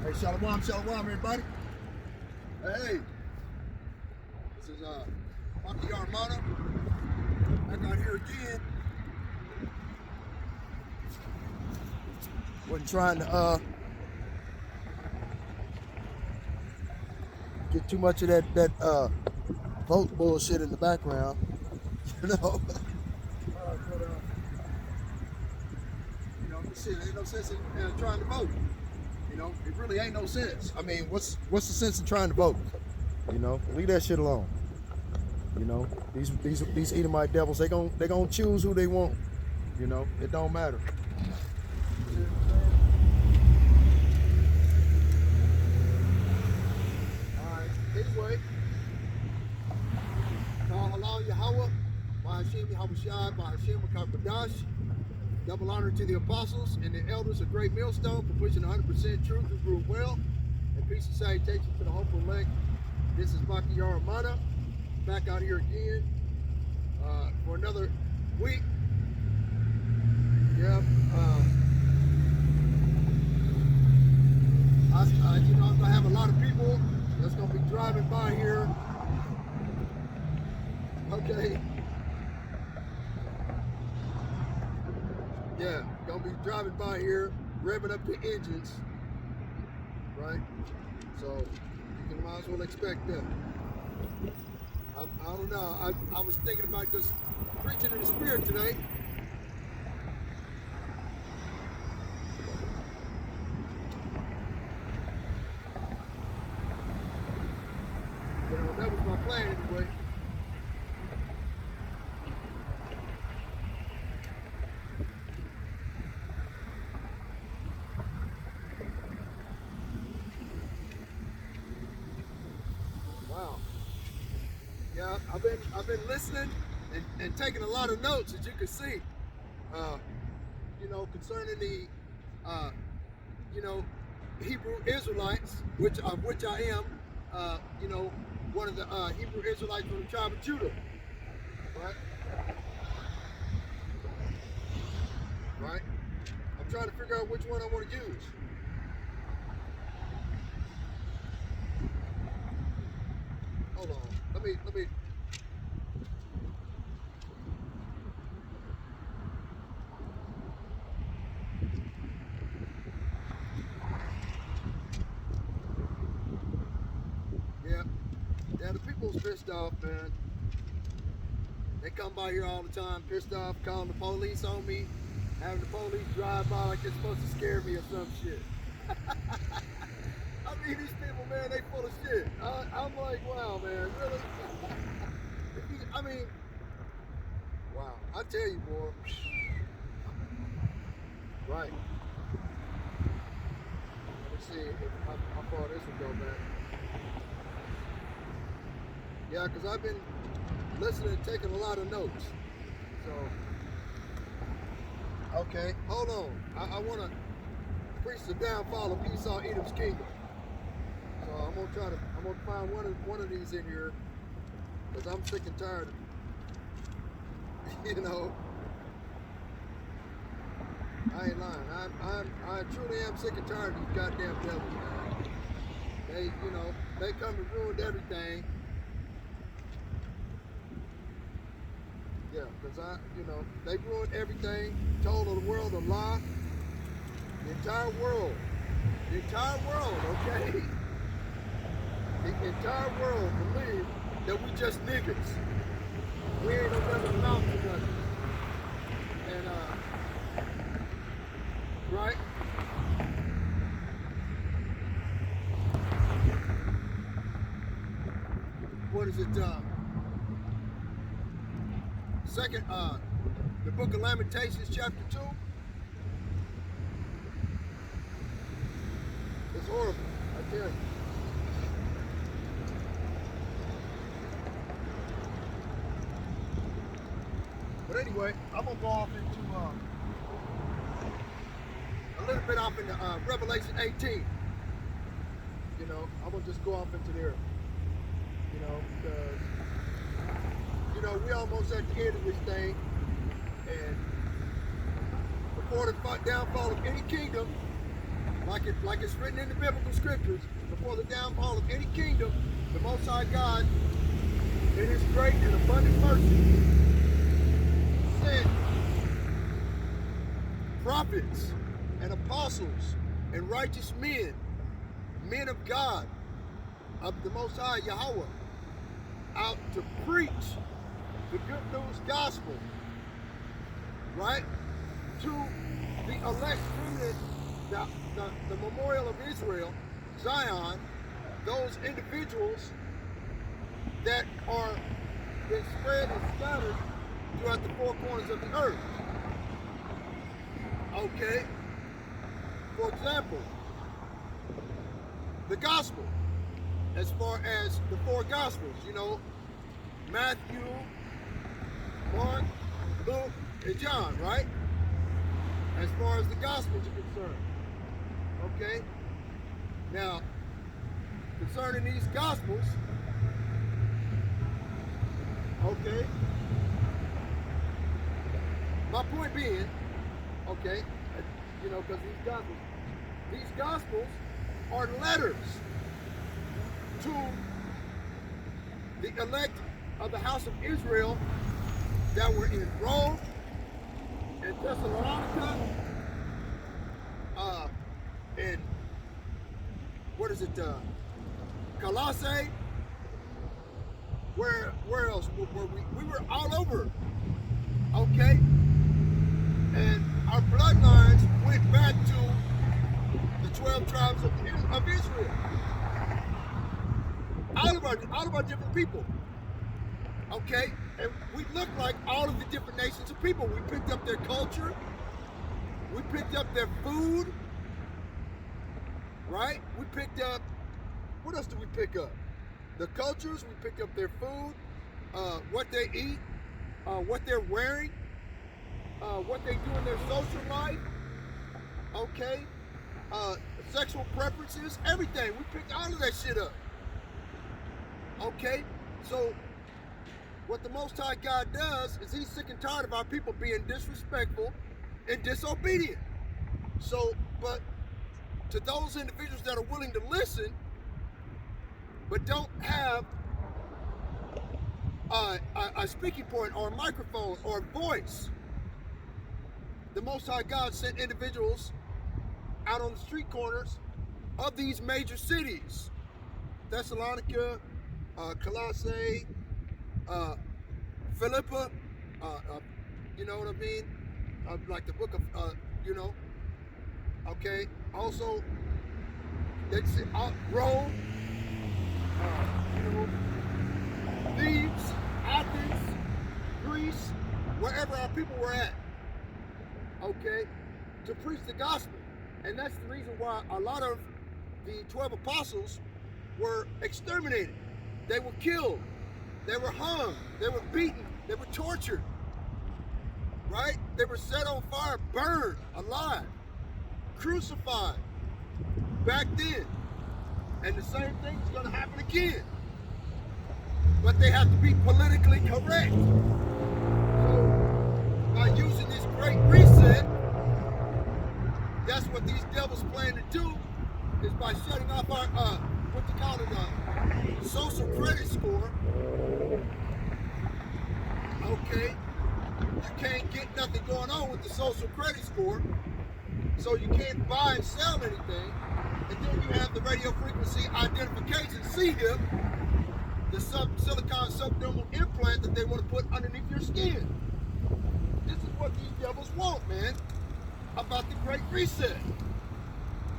Hey, shalom, everybody. Hey, this is Monkey Armada. Back out here again. Wasn't trying to get too much of that vote bullshit in the background, you know. Shit, ain't no sense in trying to vote. You know, it really ain't no sense. I mean, what's the sense in trying to vote? You know, leave that shit alone. You know, these Edomite devils, they gonna choose who they want. You know, it don't matter. All right. Anyway, Halal Yahweh, Ba'Hashem Yahushai, Ba'Hashem Makabadash. Double honor to the apostles and the elders of Great Millstone for pushing 100% truth and grew well. And peace and salutation to the hopeful elect. This is Baki Yaramana, back out here again for another week. Yep. You know, I'm gonna have a lot of people that's gonna be driving by here. Okay. Yeah, gonna be driving by here, revving up the engines, right? So you can might as well expect that. I don't know. I was thinking about just preaching in the spirit today. You know, that was my plan anyway. Wow. Yeah, I've been listening and taking a lot of notes, as you can see. You know, concerning the you know, Hebrew Israelites, which I am, you know, one of the Hebrew Israelites from the tribe of Judah, right? Right? I'm trying to figure out which one I want to use. Hold on. Let me. Yeah, the people's pissed off, man. They come by here all the time, pissed off, calling the police on me, having the police drive by like they're supposed to scare me or some shit. I mean, these people, man, they full of shit. I'm like, wow, man, really? I mean, wow, I tell you, boy. Right. Let me see how far this will go back. Yeah, because I've been listening and taking a lot of notes. So, okay, hold on. I want to preach the downfall of Esau, Edom's kingdom. So I'm gonna find one of these in here, because I'm sick and tired of, you know. I ain't lying. I truly am sick and tired of these goddamn devils, man. They, you know, they come and ruined everything. Yeah, because you know, they ruined everything, told the world a lie. The entire world, okay? The entire world believe that we just niggas. We ain't no never amount to nothing. And, right? What is it, second, the book of Lamentations, chapter 2. It's horrible, I tell you. But anyway, I'm gonna go off into a little bit off into Revelation 18. You know, I'm gonna just go off into there. You know, because you know, we almost at the end of this thing, and before the downfall of any kingdom, like it's written in the biblical scriptures, before the downfall of any kingdom, the Most High God, in His great and abundant mercy, sent prophets and apostles and righteous men of God, of the Most High Yahweh, out to preach the good news gospel, right, to the elect remnant, the memorial of Israel, Zion, those individuals that are been spread and scattered throughout the four corners of the earth. Okay? For example, the gospel, as far as the four gospels, you know, Matthew, Mark, Luke, and John, right? As far as the gospels are concerned. Okay? Now, concerning these gospels, okay, my point being, okay, you know, because these gospels are letters to the elect of the house of Israel that were in Rome and Thessalonica, and Colossae. Where else were we? We were all over, okay? And our bloodlines went back to the 12 tribes of Israel. All of our different people, okay? And we look like all of the different nations of people. We picked up their culture. We picked up their food, right? We picked up, what else did we pick up? The cultures. We picked up their food, what they eat, what they're wearing, what they do in their social life, okay? Sexual preferences, everything. We picked all of that shit up, okay? So what the Most High God does is He's sick and tired of our people being disrespectful and disobedient. So, but to those individuals that are willing to listen, but don't have a speaking point or a microphone or a voice, the Most High God sent individuals out on the street corners of these major cities, Thessalonica, Colossae, Philippa, you know what I mean? Like the book of, you know, okay? Also, that's Rome, you know, Thebes, Athens, Greece, wherever our people were at, okay, to preach the gospel. And that's the reason why a lot of the 12 apostles were exterminated. They were killed. They were hung. They were beaten. They were tortured. Right? They were set on fire, burned alive, crucified back then. And the same thing is going to happen again. But they have to be politically correct. So by using this great reset, that's what these devils plan to do, is by shutting off our, what they call it, social credit score. Okay, you can't get nothing going on with the social credit score, so you can't buy and sell anything. And then you have the radio frequency identification, C-HIP, the silicon subdermal implant that they want to put underneath your skin. This is what these devils want, man, about the Great Reset.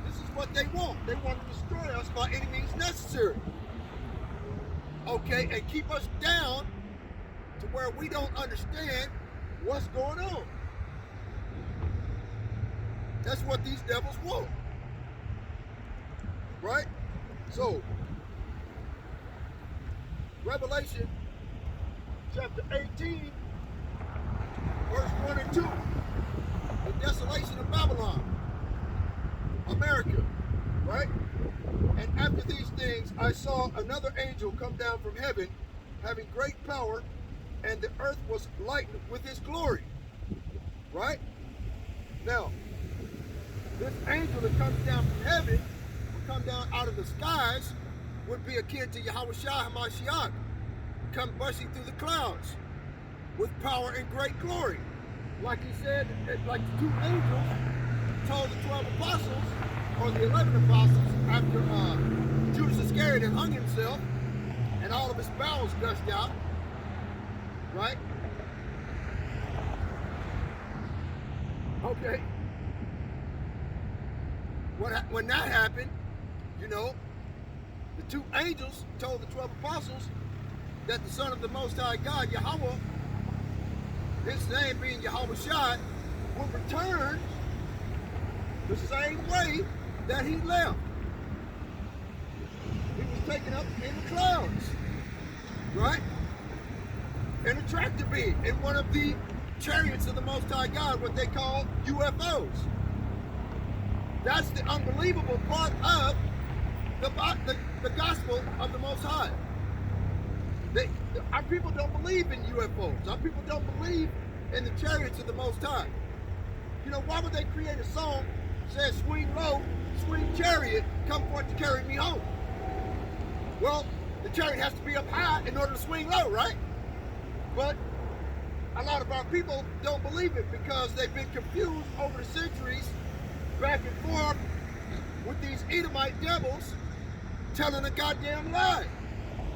This is what they want. They want to destroy us by any means necessary. Okay, and keep us down to where we don't understand what's going on. That's what these devils want. Right? So, Revelation chapter 18, verse 1 and 2. The desolation of Babylon, America, right? And after these things, I saw another angel come down from heaven, having great power, and the earth was lightened with his glory. Right? Now, this angel that comes down from heaven, will come down out of the skies, would be akin to Yahushua HaMashiach, come bursting through the clouds with power and great glory. Like he said, like the two angels told the 12 apostles, or the 11 apostles, after Judas Iscariot had hung himself and all of his bowels gushed out, right? Okay. When that happened, you know, the two angels told the 12 apostles that the Son of the Most High God, Yahweh, his name being Yahushua, will return the same way that he left. He was taken up in the clouds, right? In a tractor beam, in one of the chariots of the Most High God, what they call UFOs. That's the unbelievable part of the gospel of the Most High. Our people don't believe in UFOs. Our people don't believe in the chariots of the Most High. You know, why would they create a song that says, swing low, swing chariot, come forth to carry me home? Well, the chariot has to be up high in order to swing low, right? But a lot of our people don't believe it because they've been confused over the centuries, back and forth, with these Edomite devils telling a goddamn lie,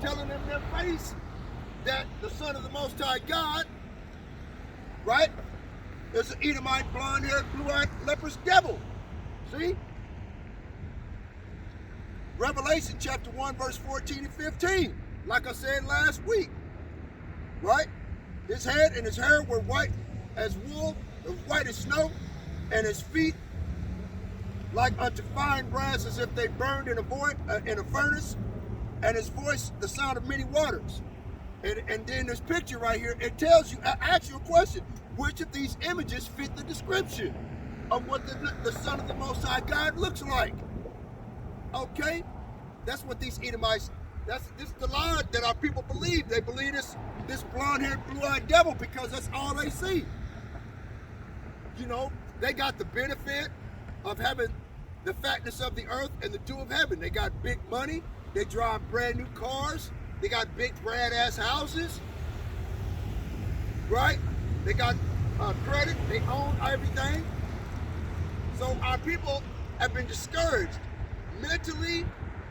telling them in their face that the Son of the Most High God, right, is an Edomite, blonde-haired, blue-eyed, leprous devil. See? Revelation chapter 1, verse 14 and 15, like I said last week, right? His head and his hair were white as wool, as white as snow, and his feet like unto fine brass, as if they burned in a furnace, and his voice the sound of many waters. And then this picture right here, it tells you, asks you a question: which of these images fit the description of what the Son of the Most High God looks like? Okay, that's what these Edomites. This is the lie that our people believe. They believe this blonde-haired, blue-eyed devil because that's all they see. You know, they got the benefit of having the fatness of the earth and the dew of heaven. They got big money. They drive brand new cars. They got big brand-ass houses, right? They got credit. They own everything. So our people have been discouraged mentally,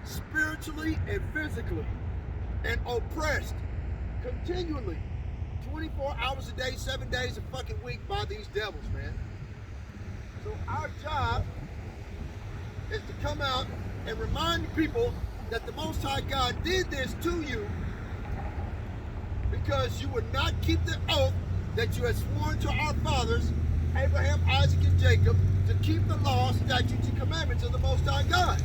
spiritually, and physically, and oppressed continually, 24 hours a day, 7 days a fucking week by these devils, man. So our job is to come out and remind people that the Most High God did this to you because you would not keep the oath that you had sworn to our fathers, Abraham, Isaac, and Jacob, to keep the laws, statutes, and commandments of the Most High God.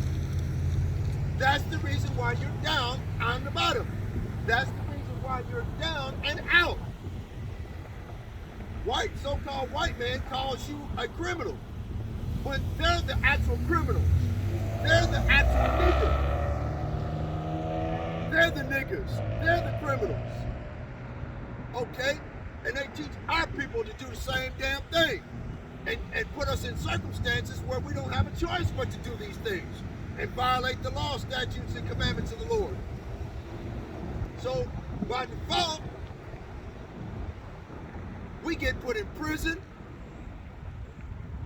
That's the reason why you're down on the bottom. That's the reason why you're down and out. White, so-called white man calls you a criminal when they're the actual criminals. They're the actual niggas. They're the niggas. They're the criminals. Okay? And they teach our people to do the same damn thing and put us in circumstances where we don't have a choice but to do these things and violate the law, statutes, and commandments of the Lord. So, by default, we get put in prison,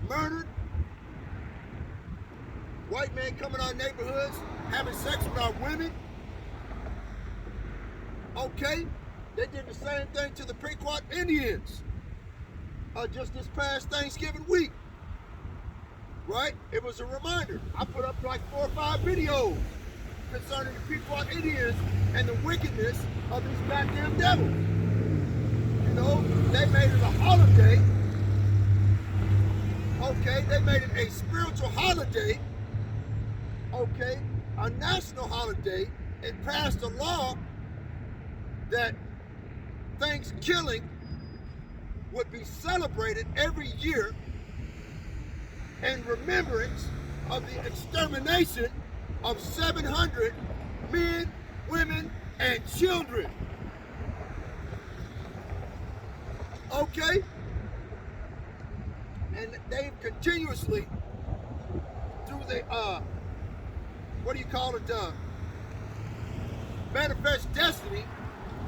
murdered, white men come in our neighborhoods, having sex with our women. Okay, they did the same thing to the Pequot Indians just this past Thanksgiving week. Right? It was a reminder. I put up like 4 or 5 videos concerning the Pequot Indians and the wickedness of these goddamn devils. You know, they made it a holiday. Okay, they made it a spiritual holiday. Okay, a national holiday, and passed a law that Thanksgiving would be celebrated every year in remembrance of the extermination of 700 men, women, and children. Okay? And they've continuously was a what do you call it? Manifest destiny.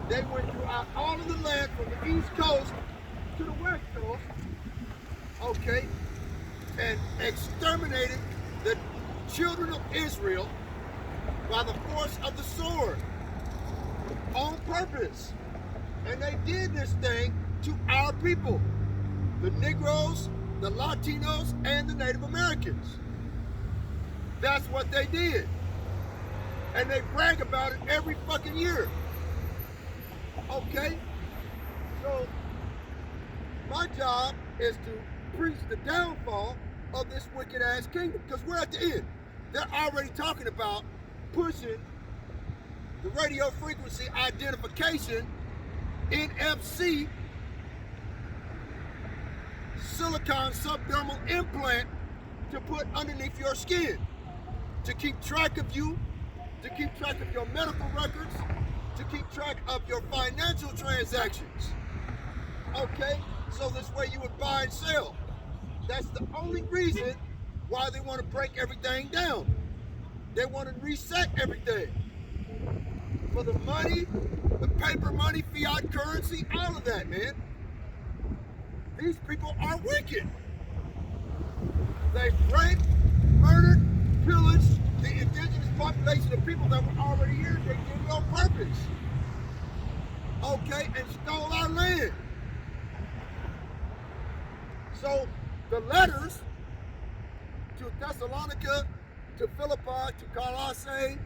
They went throughout all of the land from the East Coast to the West Coast, okay, and exterminated the children of Israel by the force of the sword on purpose. And they did this thing to our people, the Negroes, the Latinos, and the Native Americans. That's what they did. And they brag about it every fucking year. Okay? So, my job is to preach the downfall of this wicked ass kingdom, because we're at the end. They're already talking about pushing the radio frequency identification, NFC, silicone subdermal implant to put underneath your skin to keep track of you, to keep track of your medical records, to keep track of your financial transactions. Okay? So this way you would buy and sell. That's the only reason why they want to break everything down. They want to reset everything. For the money, the paper money, fiat currency, all of that, man. These people are wicked. They raped, murdered, pillaged the indigenous population of people that were already here. They did it on purpose. Okay, and stole our land. So the letters to Thessalonica, to Philippi, to Colossae,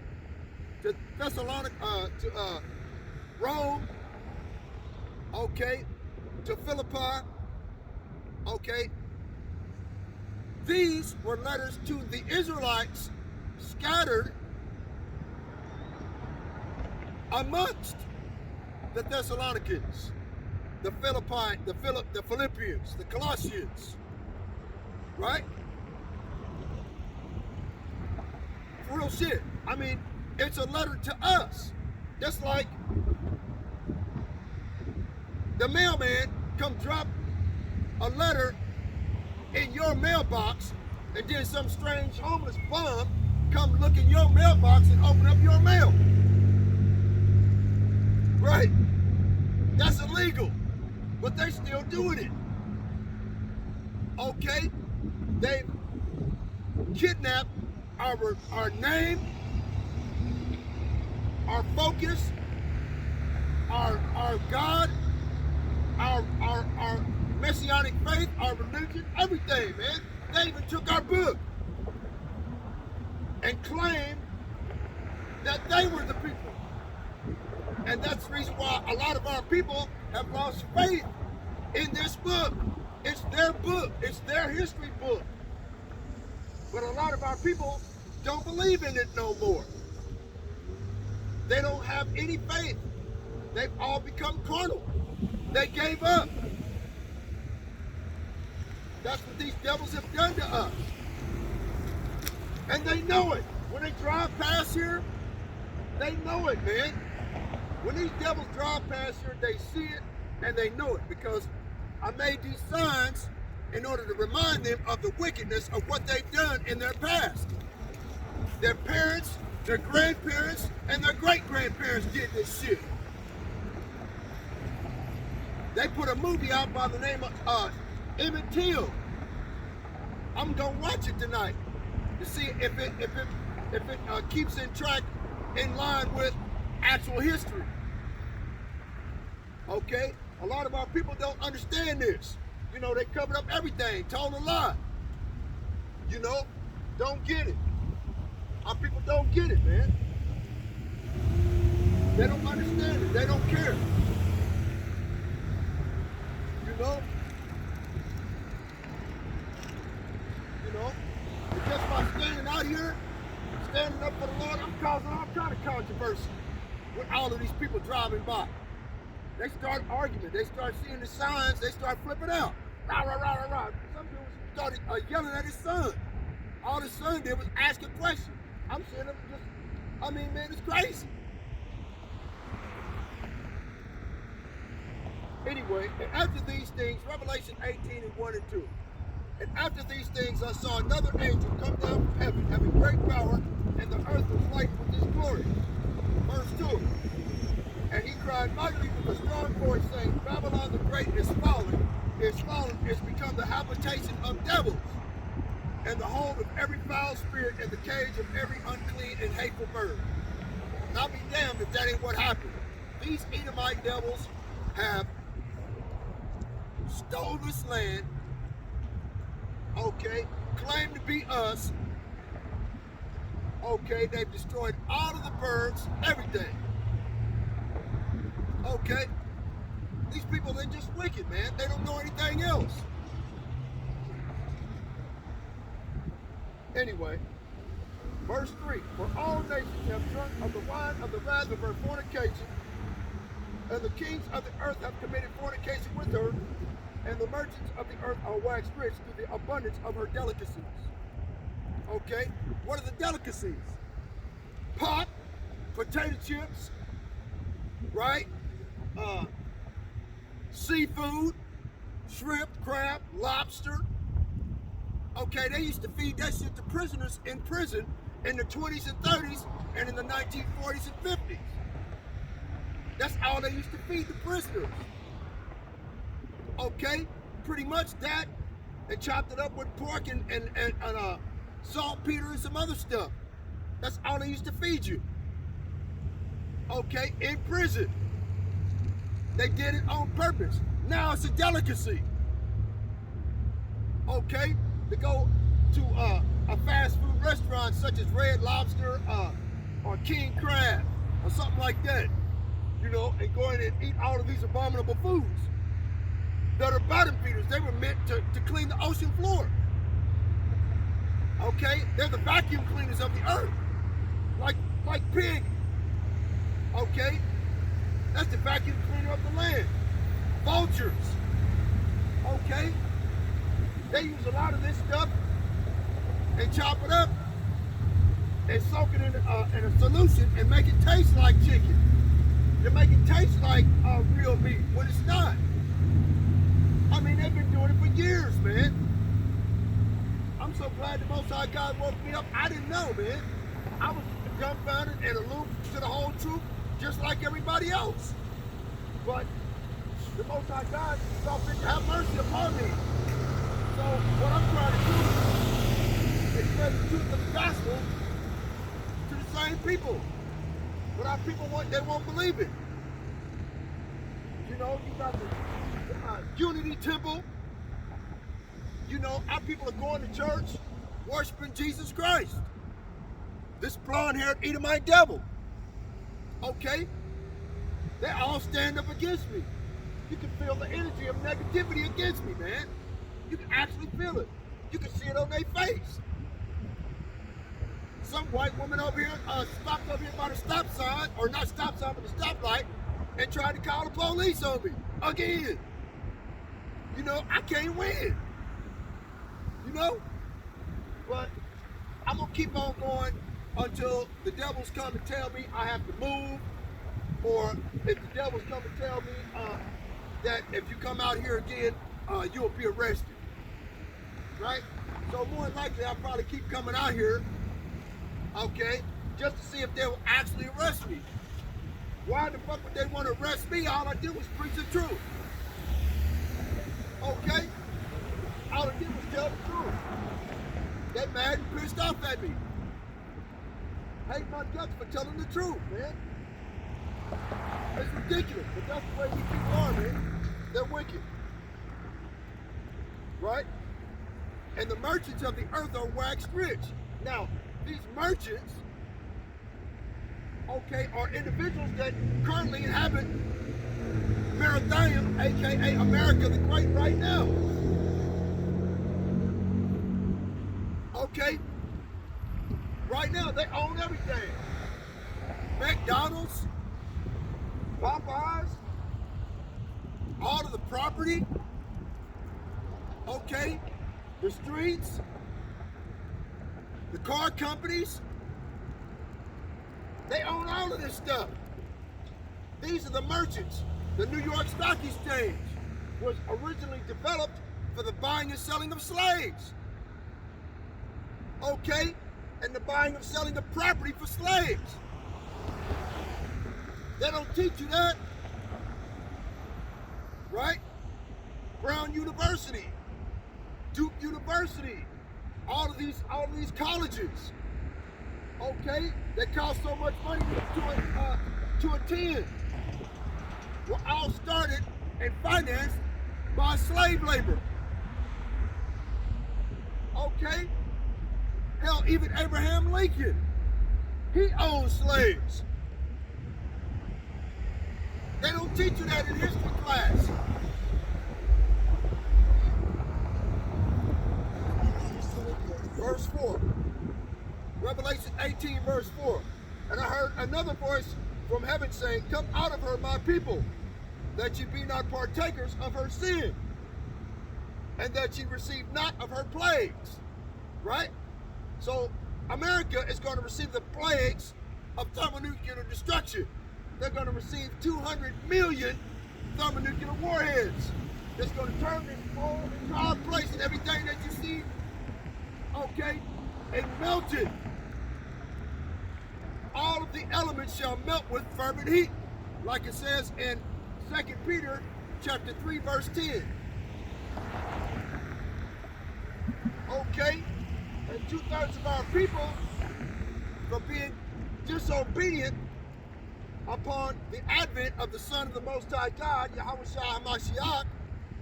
to Thessalonica, to Rome, okay, to Philippi, okay. These were letters to the Israelites scattered amongst the Thessalonians, the Philippians, the Colossians, right? For real shit. I mean, it's a letter to us. Just like the mailman come drop a letter in your mailbox, and then some strange homeless bum come look in your mailbox and open up your mail. Right? That's illegal. But they still doing it. Okay? They kidnapped our name, our focus, our God, our messianic faith, our religion, everything, man. They even took our book and claimed that they were the people. And that's the reason why a lot of our people have lost faith in this book. It's their book. It's their history book. But a lot of our people don't believe in it no more. They don't have any faith. They've all become carnal. They gave up. That's what these devils have done to us. And they know it. When they drive past here, they know it, man. When these devils drive past here, they see it and they know it, because I made these signs in order to remind them of the wickedness of what they've done in their past. Their parents, their grandparents, and their great-grandparents did this shit. They put a movie out by the name of Emmett Till. I'm gonna watch it tonight to see if it keeps in line with actual history. Okay? A lot of our people don't understand this. You know, they covered up everything, told a lie. You know, don't get it. Our people don't get it, man. They don't understand it. They don't care. You know? And just by standing out here, standing up for the Lord, I'm causing all kind of controversy with all of these people driving by. They start arguing. They start seeing the signs. They start flipping out. Rah, rah, rah, rah, rah. Some dude started yelling at his son. All his son did was ask a question. I'm seeing him just, I mean, man, it's crazy. Anyway, and after these things, Revelation 18 and 1 and 2. And after these things I saw another angel come down from heaven, having great power, and the earth was lightened with his glory. Verse 2. And he cried mightily with a strong voice, saying, Babylon the Great is fallen, is become the habitation of devils, and the home of every foul spirit, and the cage of every unclean and hateful bird. I'll be damned if that ain't what happened. These Edomite devils have stole this land, okay, claim to be us, okay, they've destroyed all of the birds, everything, okay. These people, they're just wicked, man. They don't know anything else. Anyway, verse 3, for all nations have drunk of the wine of the wrath of her fornication, and the kings of the earth have committed fornication with her, and the merchants of the earth are waxed rich through the abundance of her delicacies. Okay, what are the delicacies? Pot, potato chips, right? Seafood, shrimp, crab, lobster. Okay, they used to feed that shit to prisoners in prison in the 20s and 30s and in the 1940s and 50s. That's all they used to feed the prisoners. Okay, pretty much that, and chopped it up with pork and saltpeter and some other stuff. That's all they used to feed you. Okay, in prison. They did it on purpose. Now it's a delicacy. Okay, to go to a fast food restaurant such as Red Lobster or King Crab or something like that, you know, and go in and eat all of these abominable foods that are bottom feeders. They were meant to clean the ocean floor. Okay, they're the vacuum cleaners of the earth, like pig. Okay, that's the vacuum cleaner of the land. Vultures. Okay, they use a lot of this stuff and chop it up and soak it in a solution and make it taste like chicken. They make it taste like real meat when it's not. I mean, they've been doing it for years, man. I'm so glad the Most High God woke me up. I didn't know, man. I was dumbfounded and aloof to the whole truth, just like everybody else. But the Most High God saw fit to have mercy upon me. So what I'm trying to do is spread the truth of the gospel to the same people. But our people, they won't believe it. You know, you got the Unity Temple. You know, our people are going to church, worshiping Jesus Christ. This blonde-haired Edomite devil. Okay? They all stand up against me. You can feel the energy of negativity against me, man. You can actually feel it. You can see it on their face. Some white woman over here stopped over here by the stop sign, or not stop sign, but the stoplight, and tried to call the police on me again. You know, I can't win. You know? But I'm going to keep on going until the devils come and tell me I have to move, or if the devils come and tell me that if you come out here again, you'll be arrested. Right? So more than likely, I'll probably keep coming out here, okay, just to see if they will actually arrest me. Why the fuck would they want to arrest me? All I did was preach the truth. Okay? All I did was tell the truth. They mad and pissed off at me. Hate my guts for telling the truth, man. It's ridiculous, but that's the way these people are, man. They're wicked. Right? And the merchants of the earth are waxed rich. Now, these merchants, okay, are individuals that currently inhabit Maritime, aka America the Great, right now. Okay? Right now, they own everything. McDonald's, Popeyes, all of the property, okay? The streets, the car companies, they own all of this stuff. These are the merchants. The New York Stock Exchange was originally developed for the buying and selling of slaves. Okay? And the buying and selling of property for slaves. They don't teach you that. Right? Brown University, Duke University, all of these colleges, okay, that cost so much money to attend, were all started and financed by slave labor. Okay? Hell, even Abraham Lincoln, he owned slaves. They don't teach you that in history class. Verse 4. Revelation 18, verse 4. And I heard another voice from heaven saying, come out of her, my people, that ye be not partakers of her sin, and that ye receive not of her plagues. Right? So America is going to receive the plagues of thermonuclear destruction. They're going to receive 200 million thermonuclear warheads. That's going to turn this whole entire place and everything that you see, okay, and melt it. All of the elements shall melt with fervent heat, like it says in 2 Peter chapter 3, verse 10. Okay, and 2/3 of our people, for being disobedient upon the advent of the Son of the Most High God, Yahushua HaMashiach,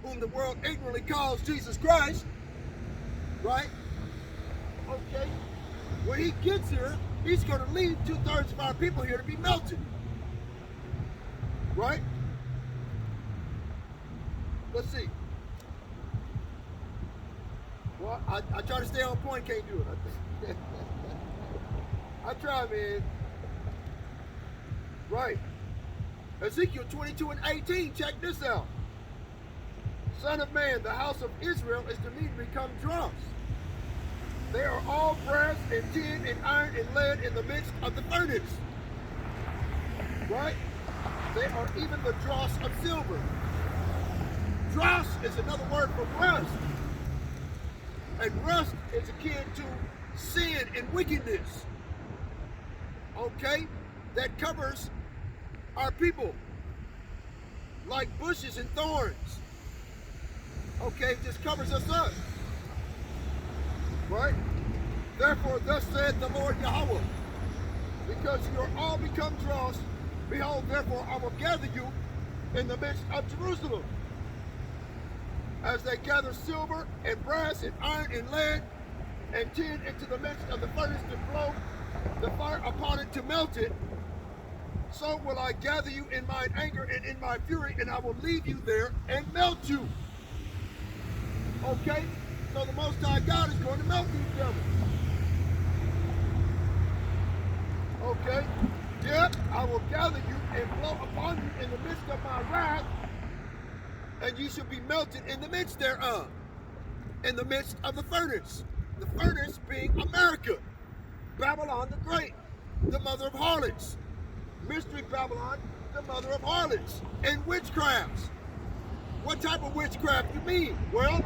whom the world ignorantly calls Jesus Christ, right? Okay, when he gets here, he's going to leave 2/3 of our people here to be melted, right? Let's see. Well, I try to stay on point, can't do it. I try, man. Right. Ezekiel 22 and 18, check this out. Son of man, the house of Israel is to me to become dross. They are all brass and tin and iron and lead in the midst of the furnace. Right? They are even the dross of silver. Dross is another word for rust. And rust is akin to sin and wickedness. Okay? That covers our people like bushes and thorns. Okay? Just covers us up. Right? Therefore, thus saith the Lord Yahweh, because you are all become dross, behold, therefore I will gather you in the midst of Jerusalem, as they gather silver and brass and iron and lead and tin into the midst of the furnace to blow the fire upon it to melt it. So will I gather you in mine anger and in my fury, and I will leave you there and melt you. Okay? So the Most High God is going to melt these devils. Okay? Yep, I will gather you and blow upon you in the midst of my wrath, and you shall be melted in the midst thereof, in the midst of the furnace. The furnace being America, Babylon the Great, the mother of harlots. Mystery Babylon, the mother of harlots and witchcrafts. What type of witchcraft you mean? Well,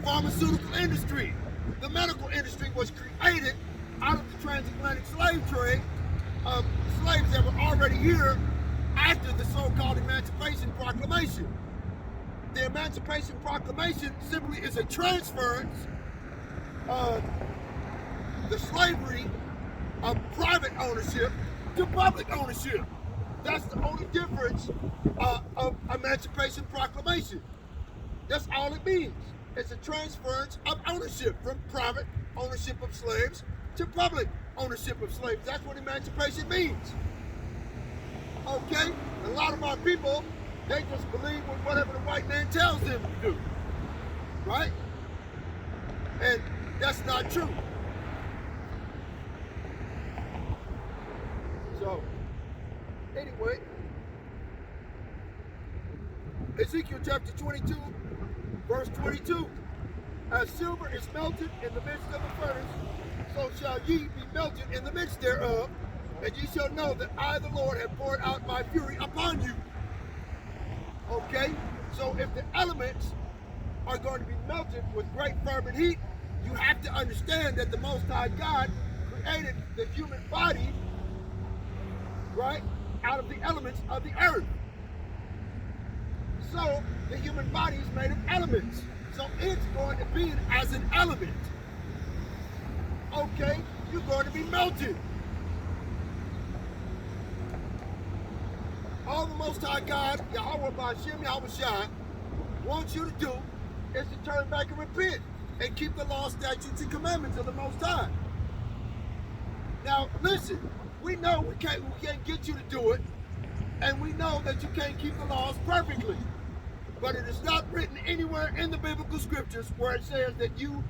pharmaceutical industry. The medical industry was created out of the transatlantic slave trade of slaves that were already here after the so-called Emancipation Proclamation. The Emancipation Proclamation simply is a transference of the slavery of private ownership to public ownership. That's the only difference of Emancipation Proclamation. That's all it means. It's a transference of ownership from private ownership of slaves to public ownership of slaves. That's what emancipation means. Okay? A lot of our people, they just believe in whatever the white man tells them to do. Right? And that's not true. So, anyway, Ezekiel chapter 22, verse 22. As silver is melted in the midst of the furnace, so shall ye be melted in the midst thereof, and ye shall know that I, the Lord, have poured out my fury upon you. Okay? So if the elements are going to be melted with great fervent heat, you have to understand that the Most High God created the human body, right, out of the elements of the earth. So the human body is made of elements. So it's going to be as an element. Okay, you're going to be melted. All the Most High God, Yahweh Ba'Shem Yahweh Shai, wants you to do is to turn back and repent and keep the law, statutes, and commandments of the Most High. Now, listen, we know we can't get you to do it, and we know that you can't keep the laws perfectly. But it is not written anywhere in the biblical scriptures where it says that you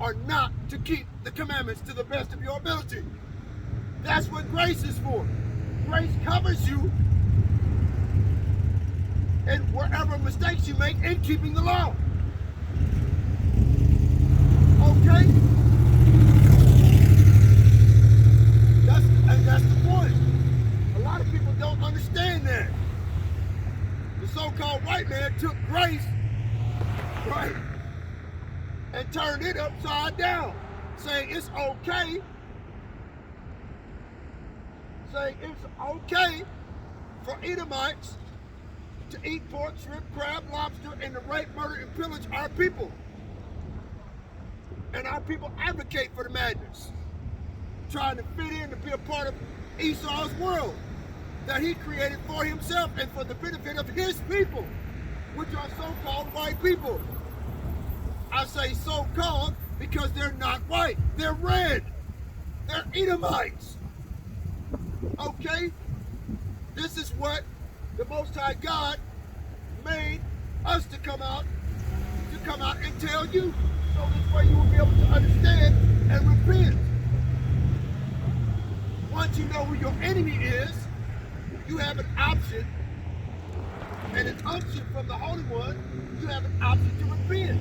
are not to keep the commandments to the best of your ability. That's what grace is for. Grace covers you and wherever mistakes you make in keeping the law. Okay? That's the point. A lot of people don't understand that. The so-called white man took grace, right, and turned it upside down, saying it's okay for Edomites to eat pork, shrimp, crab, lobster, and to rape, murder, and pillage our people. And our people advocate for the madness, trying to fit in to be a part of Esau's world that he created for himself and for the benefit of his people, which are so-called white people. I say so-called because they're not white. They're red. They're Edomites. Okay? This is what the Most High God made us to come out and tell you, so this way you will be able to understand and repent. Once you know who your enemy is, you have an option, and an unction from the Holy One, you have an option to repent.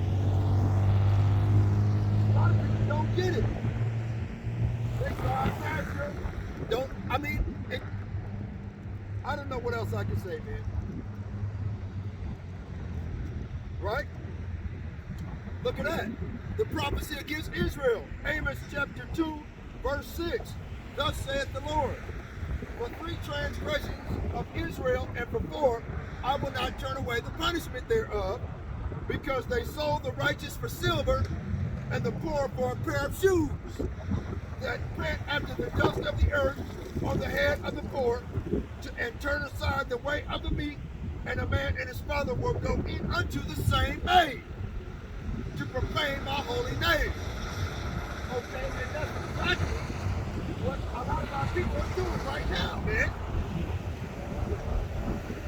A lot of people don't get it. They say, Pastor, I don't know what else I can say, man. Right? Look at that. The prophecy against Israel. Amos chapter 2, verse 6. Thus saith the Lord, for 3 transgressions of Israel and for 4, I will not turn away the punishment thereof, because they sold the righteous for silver and the poor for a pair of shoes, that pant after the dust of the earth on the head of the poor, and turn aside the way of the meek, and a man and his father will go in unto the same maid, to profane my holy name. Okay, and that's exactly what a lot of our people are doing right now, man.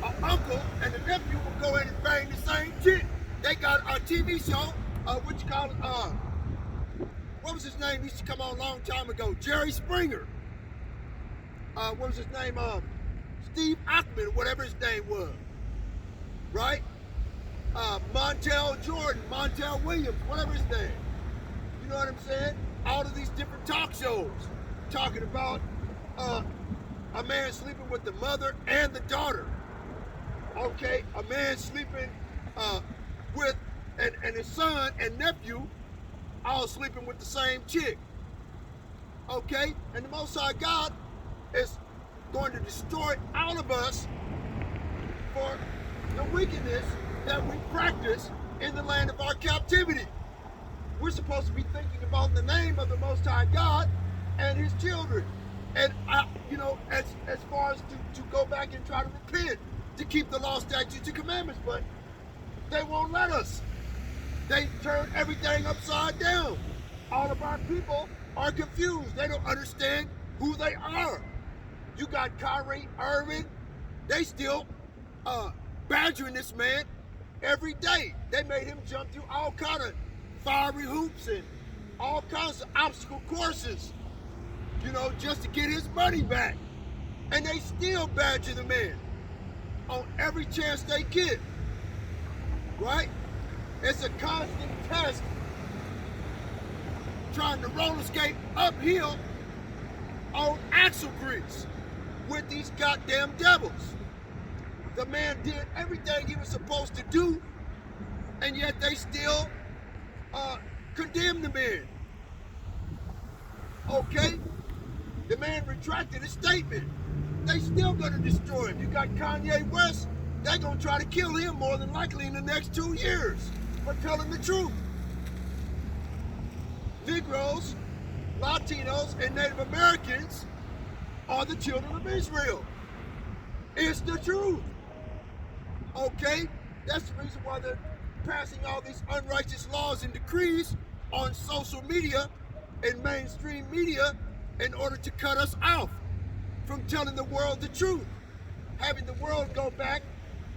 An uncle and a nephew will go in and bang the same chick. They got a TV show, what you call it, what was his name? He used to come on a long time ago. Jerry Springer. What was his name? Steve Ackman, whatever his name was. Right? Montel Jordan, Montel Williams, whatever his name. You know what I'm saying? All of these different talk shows talking about a man sleeping with the mother and the daughter. Okay, a man sleeping with and his son and nephew all sleeping with the same chick. Okay, and the Most High God is going to destroy all of us for the wickedness that we practice in the land of our captivity. We're supposed to be thinking about the name of the Most High God and his children. And, as far as to go back and try to repent, to keep the law, statutes, and commandments, but they won't let us. They turn everything upside down. All of our people are confused. They don't understand who they are. You got Kyrie Irving. They still badgering this man every day. They made him jump through all kind of fiery hoops and all kinds of obstacle courses, just to get his money back. And they still badger the man on every chance they get, right? It's a constant test trying to roller skate uphill on axle grease with these goddamn devils. The man did everything he was supposed to do and yet they still condemn the man. Okay? The man retracted his statement. They still gonna destroy him. You got Kanye West, they're gonna try to kill him more than likely in the next 2 years for telling the truth. Negroes, Latinos, and Native Americans are the children of Israel. It's the truth. Okay? That's the reason why they're passing all these unrighteous laws and decrees on social media and mainstream media in order to cut us off from telling the world the truth. Having the world go back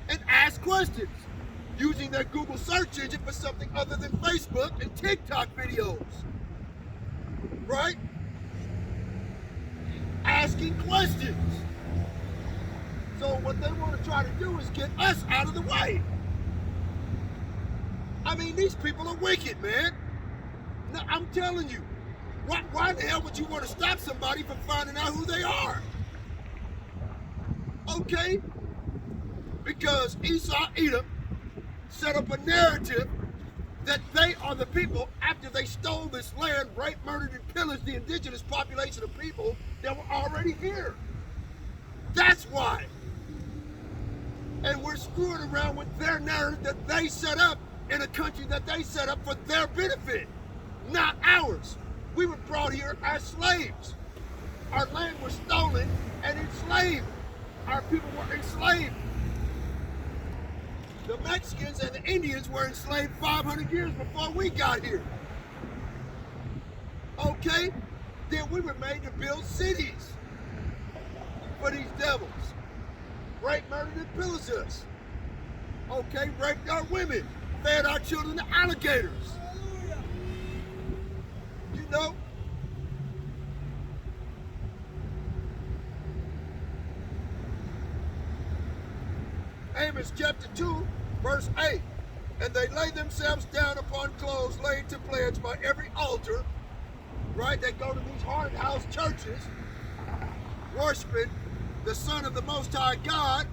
and ask questions using their Google search engine for something other than Facebook and TikTok videos. Right? Asking questions. So what they want to try to do is get us out of the way. I mean, these people are wicked, man. No, I'm telling you. Why the hell would you want to stop somebody from finding out who they are? Okay? Because Esau, Edom set up a narrative that they are the people after they stole this land, raped, murdered, and pillaged the indigenous population of people that were already here. That's why. And we're screwing around with their narrative that they set up in a country that they set up for their benefit, not ours. We were brought here as slaves. Our land was stolen and enslaved. Our people were enslaved. The Mexicans and the Indians were enslaved 500 years before we got here. Okay? Then we were made to build cities for these devils. Raped, murdered, and pillaged us. Okay? Raped our women. Fed our children to alligators. You know? Amos chapter 2, verse 8. And they lay themselves down upon clothes laid to pledge by every altar. Right? They go to these haunted house churches, worshiping the Son of the Most High God,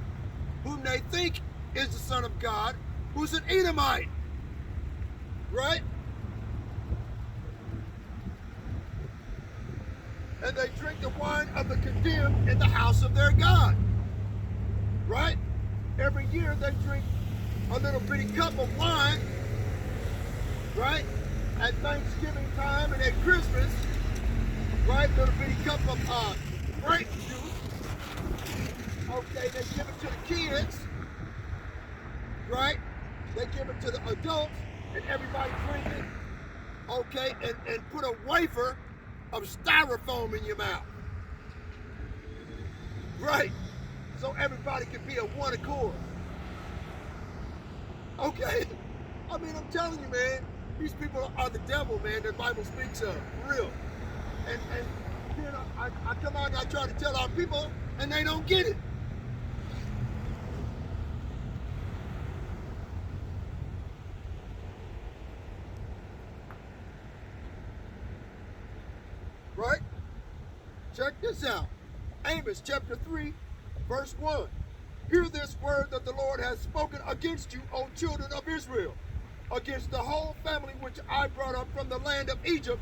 whom they think is the Son of God, who's an Edomite. Right? And they drink the wine of the condemned in the house of their God. Right? Every year they drink a little bitty cup of wine, right? At Thanksgiving time and at Christmas, right? Little bitty cup of grape juice. Okay, they give it to the kids, right? They give it to the adults and everybody drink it, okay? And put a wafer of styrofoam in your mouth, right? So everybody can be of one accord. Okay? I mean, I'm telling you, man, these people are the devil, man, the Bible speaks of, for real. And then I come out and I try to tell our people, and they don't get it. Right? Check this out. Amos chapter 3, verse 1. Hear this word that the Lord has spoken against you, O children of Israel, against the whole family which I brought up from the land of Egypt,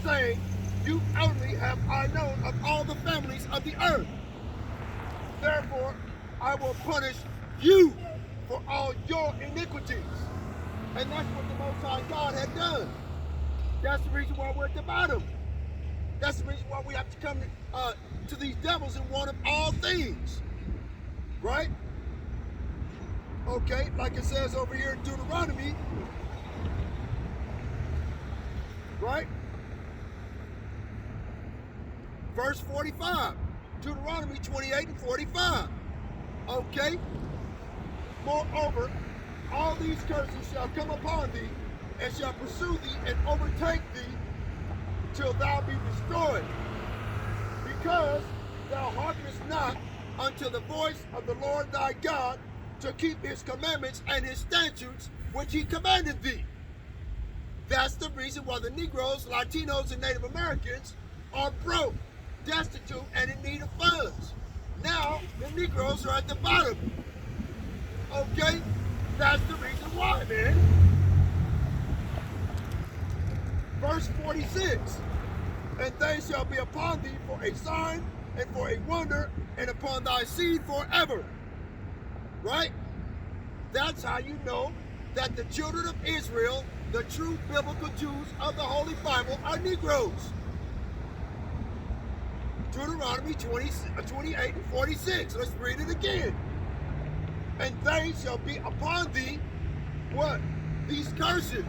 saying, you only have I known of all the families of the earth. Therefore, I will punish you for all your iniquities. And that's what the Most High God had done. That's the reason why we're at the bottom. That's the reason why we have to come to these devils and want of all things. Right? Okay, like it says over here in Deuteronomy. Right? Verse 45. Deuteronomy 28 and 45. Okay? Moreover, all these curses shall come upon thee, and shall pursue thee and overtake thee, till thou be destroyed. Because thou hearkenest not unto the voice of the Lord thy God, to keep his commandments and his statutes which he commanded thee. That's the reason why the Negroes, Latinos, and Native Americans are broke, destitute, and in need of funds. Now, the Negroes are at the bottom. Okay? That's the reason why, man. verse 46. And they shall be upon thee for a sign and for a wonder, and upon thy seed forever. Right? That's how you know that the children of Israel, the true biblical Jews of the Holy Bible, are Negroes. Deuteronomy 28 and 46. Let's read it again. And they shall be upon thee, what? These curses.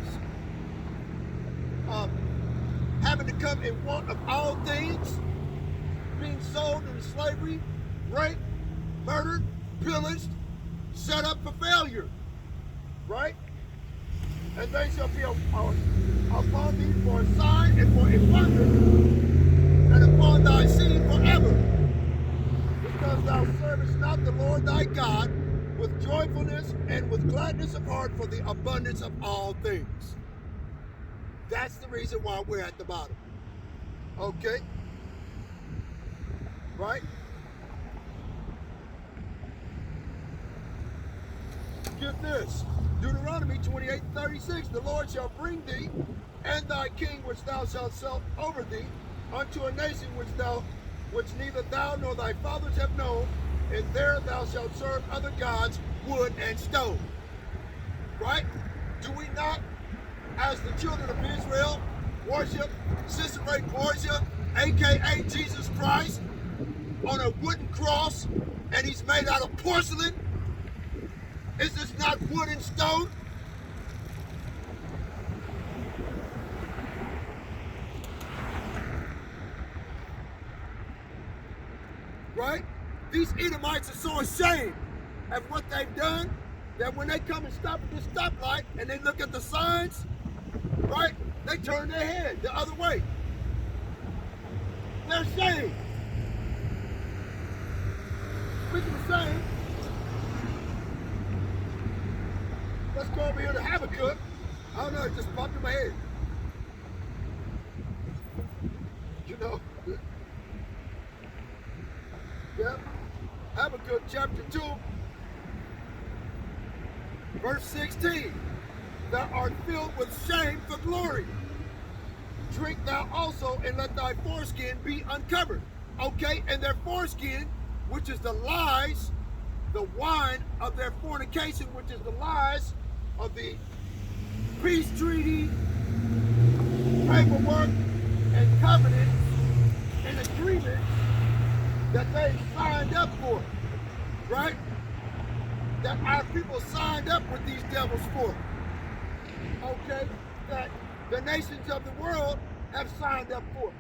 Having to come in want of all things, being sold into slavery, raped, murdered, pillaged, set up for failure. Right? And they shall be upon thee for a sign and for a wonder, and upon thy seed forever. Because thou servest not the Lord thy God with joyfulness and with gladness of heart for the abundance of all things. That's the reason why we're at the bottom. Okay? Right? Get this. Deuteronomy 28:36. The Lord shall bring thee and thy king which thou shalt set over thee unto a nation which neither thou nor thy fathers have known, and there thou shalt serve other gods, wood and stone. Right? Do we not, as the children of Israel, worship Caesarea Borgia, aka Jesus Christ, on a wooden cross, and he's made out of porcelain? Is this not wood and stone? Right? These Edomites are so ashamed of what they've done that when they come and stop at this stoplight and they look at the signs, right, they turn their head the other way. They're ashamed. Speaking of shame, let's go over here to Habakkuk. I don't know, it just popped in my head. You know. Yep. Habakkuk chapter 2, verse 16. Thou art filled with shame for glory. Drink thou also, and let thy foreskin be uncovered. Okay, and their foreskin, which is the lies, the wine of their fornication, which is the lies of the peace treaty, paperwork, and covenant, and agreement that they signed up for, right? That our people signed up with these devils for. Okay? That the nations of the world have signed up for.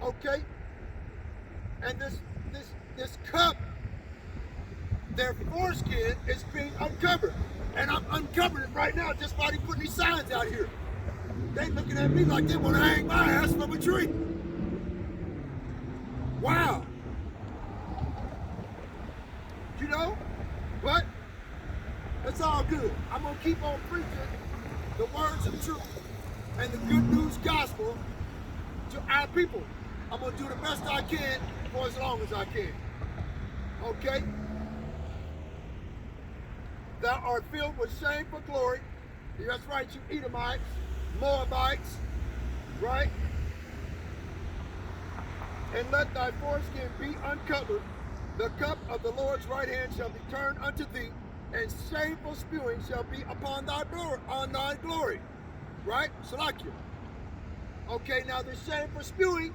Okay? And this cup, their foreskin is being uncovered. And I'm uncovering it right now just by putting these signs out here. They looking at me like they want to hang my ass from a tree. Wow. You know? But it's all good. I'm going to keep on preaching the words of truth and the good news gospel to our people. I'm going to do the best I can for as long as I can. Okay? Thou art filled with shame for glory. That's right, you Edomites, Moabites, right? And let thy foreskin be uncovered. The cup of the Lord's right hand shall be turned unto thee, and shameful spewing shall be upon thy glory. Right? Salakia. Okay, now the shameful spewing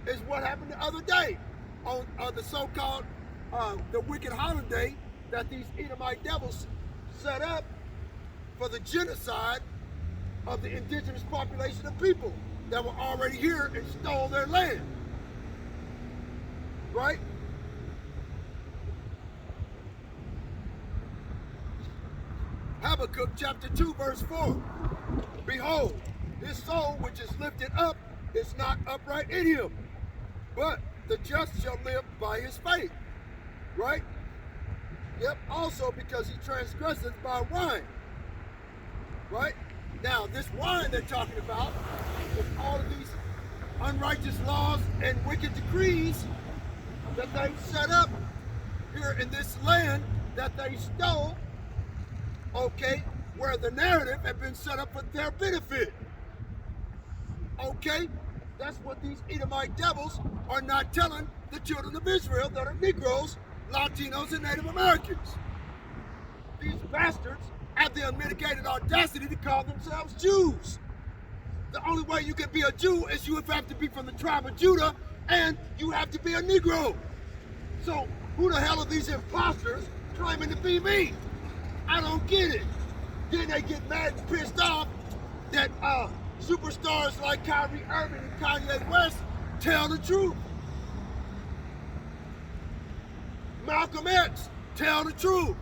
is what happened the other day on the so-called the wicked holiday that these Edomite devils set up for the genocide of the indigenous population of people that were already here and stole their land. Right? Habakkuk chapter 2 verse 4. Behold, his soul which is lifted up is not upright in him, but the just shall live by his faith. Right? Yep, also because he transgresseth by wine. Right? Now, this wine they're talking about, with all of these unrighteous laws and wicked decrees that they set up here in this land that they stole, okay, where the narrative had been set up for their benefit. Okay? That's what these Edomite devils are not telling the children of Israel that are Negroes, Latinos, and Native Americans. These bastards have the unmitigated audacity to call themselves Jews. The only way you can be a Jew is you have to be from the tribe of Judah and you have to be a Negro. So who the hell are these imposters claiming to be me? I don't get it. Then they get mad and pissed off that superstars like Kyrie Irving and Kanye West tell the truth. Malcolm X tell the truth.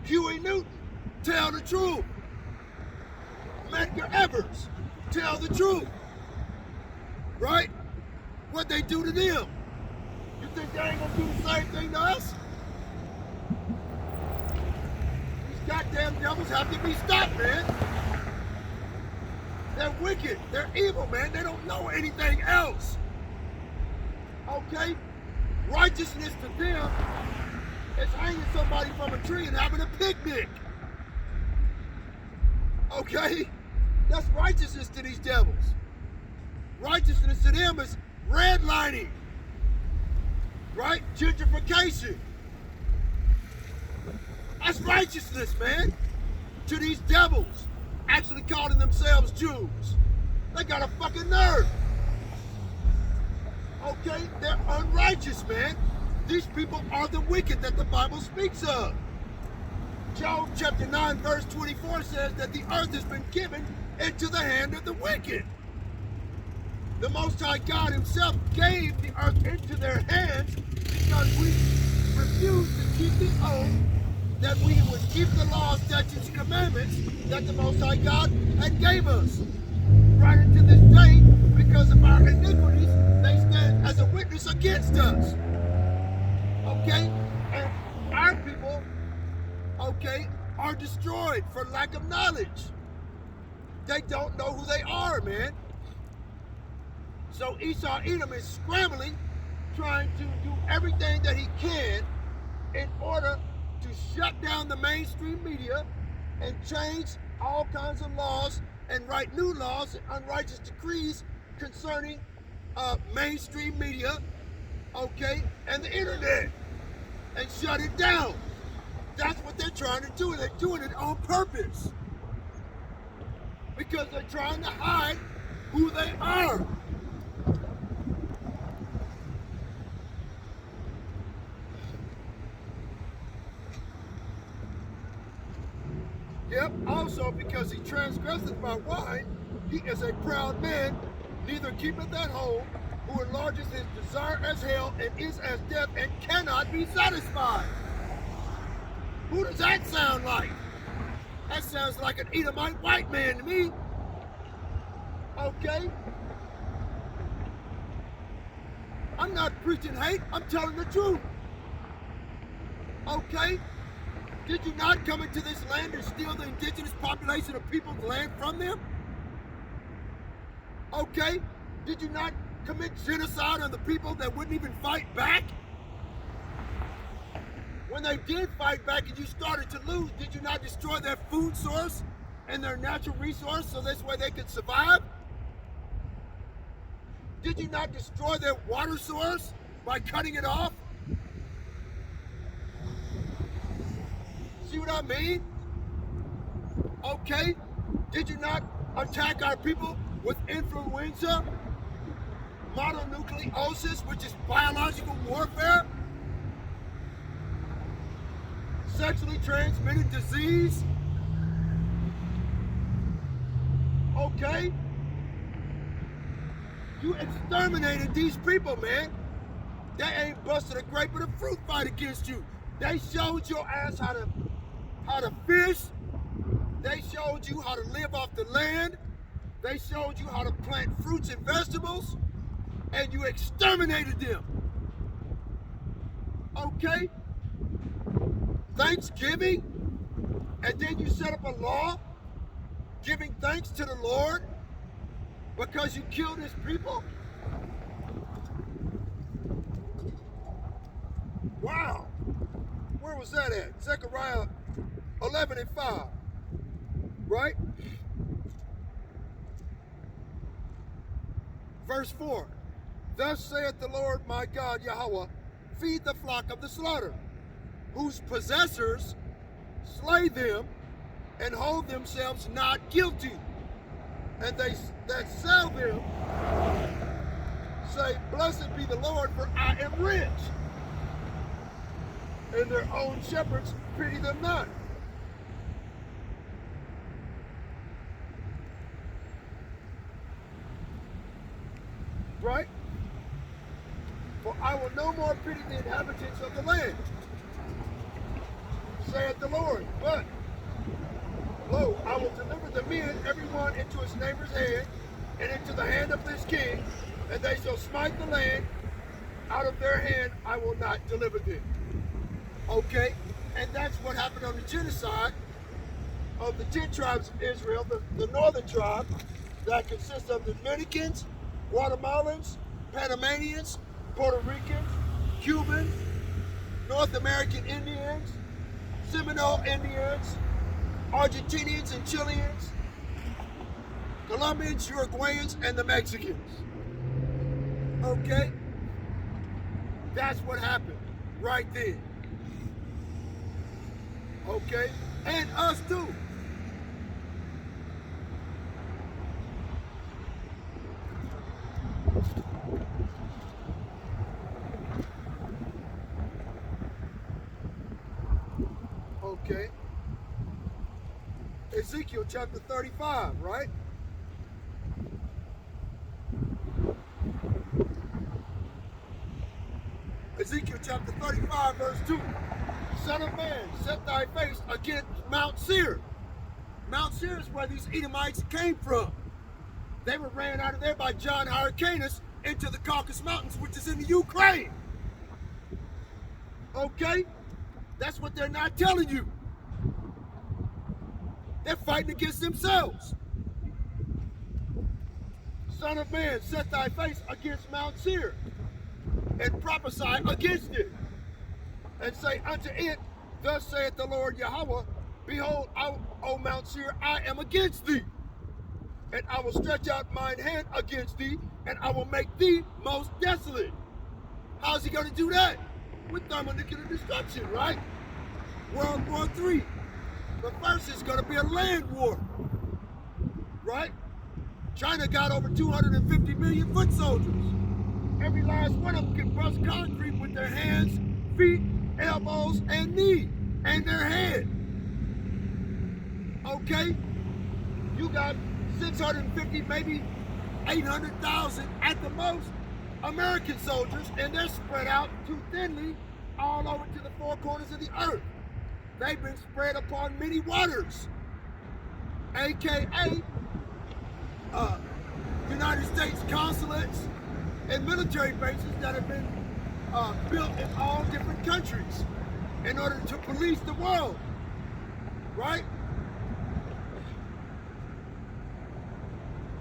Huey Newton tell the truth. Medgar Evers tell the truth. Right? What they do to them. You think they ain't gonna do the same thing to us? These goddamn devils have to be stopped, man. They're wicked. They're evil, man. They don't know anything else. Okay? Righteousness to them is hanging somebody from a tree and having a picnic. Okay? That's righteousness to these devils. Righteousness to them is redlining. Right? Gentrification. That's righteousness, man. To these devils actually calling themselves Jews. They got a fucking nerve. Okay? They're unrighteous, man. These people are the wicked that the Bible speaks of. Job chapter 9 verse 24 says that the earth has been given into the hand of the wicked. The Most High God himself gave the earth into their hands because we refused to keep the oath that we would keep the law, statutes, and commandments that the Most High God had gave us. Right into this day, because of our iniquities, they stand as a witness against us. Okay? And our people, okay, are destroyed for lack of knowledge. They don't know who they are, man. So Esau Edom is scrambling, trying to do everything that he can in order to shut down the mainstream media and change all kinds of laws and write new laws and unrighteous decrees concerning mainstream media, okay, and the internet, and shut it down. That's what they're trying to do, and they're doing it on purpose. Because they're trying to hide who they are. Yep, also because he transgresseth my wine, he is a proud man, neither keepeth at home, who enlarges his desire as hell, and is as death, and cannot be satisfied. Who does that sound like? That sounds like an Edomite white man to me. Okay? I'm not preaching hate, I'm telling the truth. Okay? Did you not come into this land and steal the indigenous population of people's land from them? Okay? Did you not commit genocide on the people that wouldn't even fight back? When they did fight back and you started to lose, did you not destroy their food source and their natural resource so this way they could survive? Did you not destroy their water source by cutting it off? See what I mean? Okay? Did you not attack our people with influenza, mononucleosis, which is biological warfare, sexually transmitted disease? Okay? You exterminated these people, man. They ain't busted a grape of the fruit fight against you. They showed your ass how to fish. They showed you how to live off the land. They showed you how to plant fruits and vegetables, and you exterminated them. Okay? Thanksgiving, and then you set up a law giving thanks to the Lord because you killed his people? Wow. Where was that at? Zechariah 11 and 5. Right? verse 4. Thus saith the Lord my God Yahweh, feed the flock of the slaughter, whose possessors slay them and hold themselves not guilty. And they that sell them say, blessed be the Lord, for I am rich. And their own shepherds pity them not. Right? For I will no more pity the inhabitants of the land, saith the Lord. But, lo, I will deliver the men, everyone into his neighbor's hand, and into the hand of this king, and they shall smite the land. Out of their hand I will not deliver them. Okay? And that's what happened on the genocide of the 10 tribes of Israel, the northern tribe, that consists of the Dominicans, Guatemalans, Panamanians, Puerto Ricans, Cubans, North American Indians, Seminole Indians, Argentinians and Chileans, Colombians, Uruguayans, and the Mexicans. Okay? That's what happened right there. Okay? And us too. Okay. Ezekiel chapter 35, right? Ezekiel chapter 35, verse 2. Son of man, set thy face against Mount Seir. Mount Seir is where these Edomites came from. They were ran out of there by John Hyrcanus into the Caucasus Mountains, which is in the Ukraine. Okay? That's what they're not telling you. They're fighting against themselves. Son of man, set thy face against Mount Seir, and prophesy against it, and say unto it, thus saith the Lord Yahweh, behold, O Mount Seir, I am against thee, and I will stretch out mine hand against thee, and I will make thee most desolate. How's he going to do that? With thermonuclear destruction, right? World War III. But first it's going to be a land war, right? China got over 250 million foot soldiers. Every last one of them can bust concrete with their hands, feet, elbows, and knee, and their head. Okay? You got 650, maybe 800,000 at the most American soldiers, and they're spread out too thinly all over to the four corners of the earth. They've been spread upon many waters, aka United States consulates and military bases that have been built in all different countries in order to police the world, right?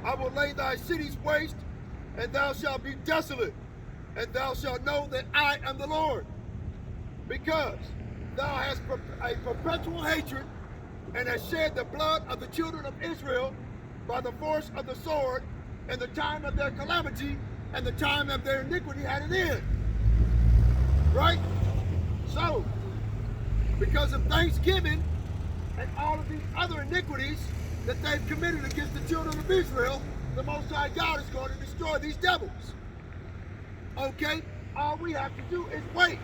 I will lay thy cities waste, and thou shalt be desolate, and thou shalt know that I am the Lord, because thou hast a perpetual hatred, and hast shed the blood of the children of Israel by the force of the sword, and the time of their calamity and the time of their iniquity had an end. Right? So, because of Thanksgiving and all of these other iniquities that they've committed against the children of Israel, the Most High God is going to destroy these devils. Okay? All we have to do is wait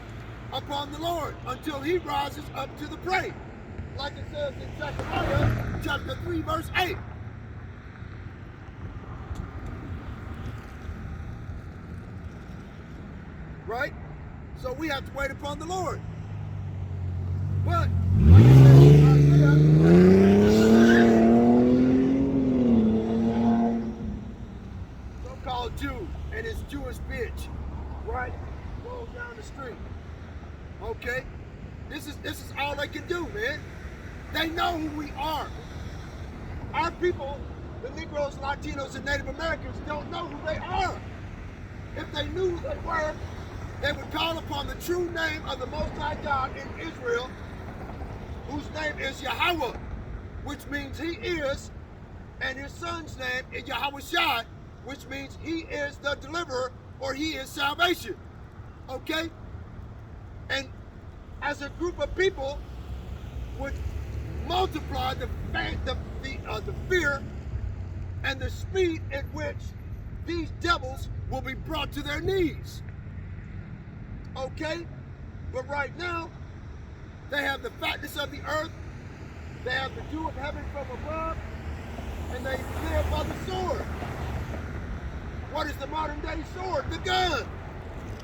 upon the Lord until he rises up to the prey. Like it says in Zechariah chapter 3, verse 8. Right? So we have to wait upon the Lord. But, like it says in Isaiah, so-called Jew and his Jewish bitch, right, rolls down the street. Okay? This is all they can do, man. They know who we are. Our people, the Negroes, Latinos, and Native Americans, don't know who they are. If they knew who they were, they would call upon the true name of the Most High God in Israel, whose name is Yahweh, which means he is, and his son's name is Yahweh Shai, which means he is the deliverer, or he is salvation. Okay? And as a group of people would multiply the fear and the speed at which these devils will be brought to their knees. Okay? But right now, they have the fatness of the earth, they have the dew of heaven from above, and they live by the sword. What is the modern day sword? The gun,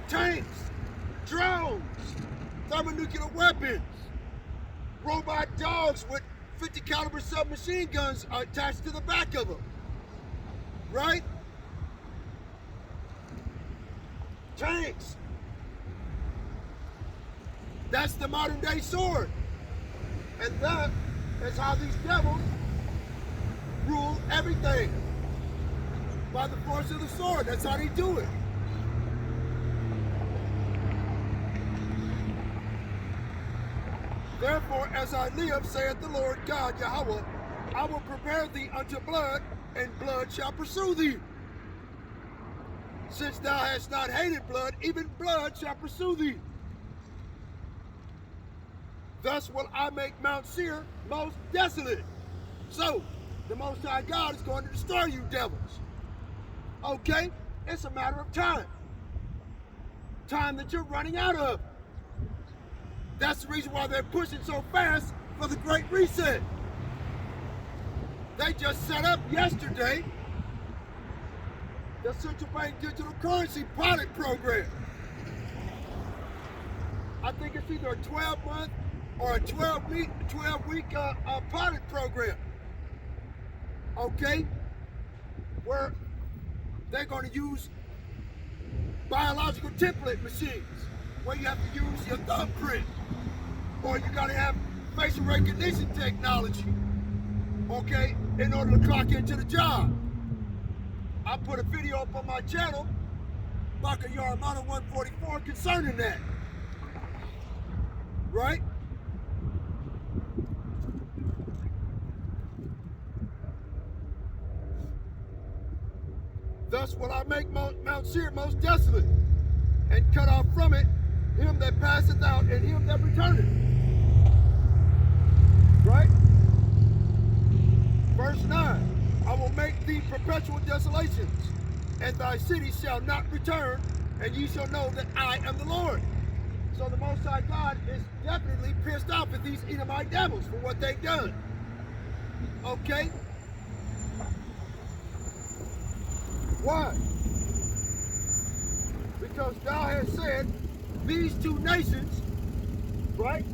tanks, drones, thermonuclear weapons, robot dogs with 50 caliber submachine guns attached to the back of them. Right? Tanks. That's the modern day sword. And that is how these devils rule everything. By the force of the sword. That's how they do it. Therefore, as I live, saith the Lord God, Yahweh, I will prepare thee unto blood, and blood shall pursue thee. Since thou hast not hated blood, even blood shall pursue thee. Thus will I make Mount Seir most desolate. So, the Most High God is going to destroy you devils. Okay? It's a matter of time. Time that you're running out of. That's the reason why they're pushing so fast for the Great Reset. They just set up yesterday the Central Bank Digital Currency Pilot Program. I think it's either a 12-month or a 12-week pilot program. Okay? Where they're going to use biological template machines where you have to use your thumbprint, or you got to have facial recognition technology, okay, in order to clock into the job. I put a video up on my channel, Baka Yaramana 144, concerning that. Right? Thus will I make Mount Seir most desolate, and cut off from it him that passeth out and him that returneth. Right? Verse 9, I will make thee perpetual desolations, and thy city shall not return, and ye shall know that I am the Lord. So the Most High God is definitely pissed off at these Edomite devils for what they've done. Okay? Why? Because thou hast said, these two nations, right?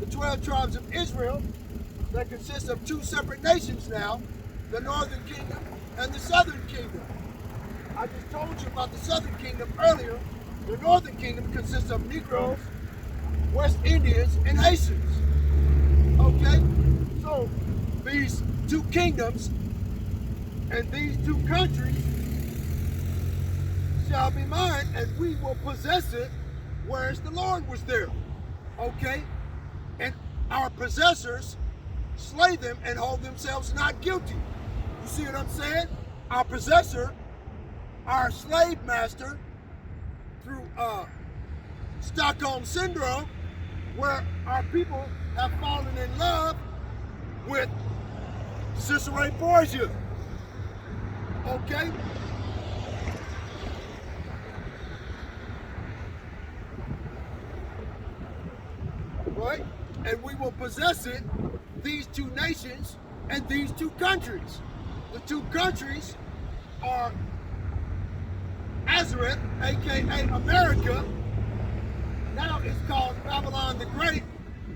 The 12 tribes of Israel, that consists of two separate nations now, the northern kingdom and the southern kingdom. I just told you about the southern kingdom earlier. The northern kingdom consists of Negroes, West Indians, and Haitians. Okay? So, these two kingdoms and these two countries shall be mine, and we will possess it, whereas the Lord was there. Okay? And our possessors slay them and hold themselves not guilty. You see what I'm saying? Our possessor, our slave master, through Stockholm Syndrome, where our people have fallen in love with Cicero Borgia. Okay? Right? And we will possess it, these two nations and these two countries. The two countries are Azareth, aka America. Now it's called Babylon the Great,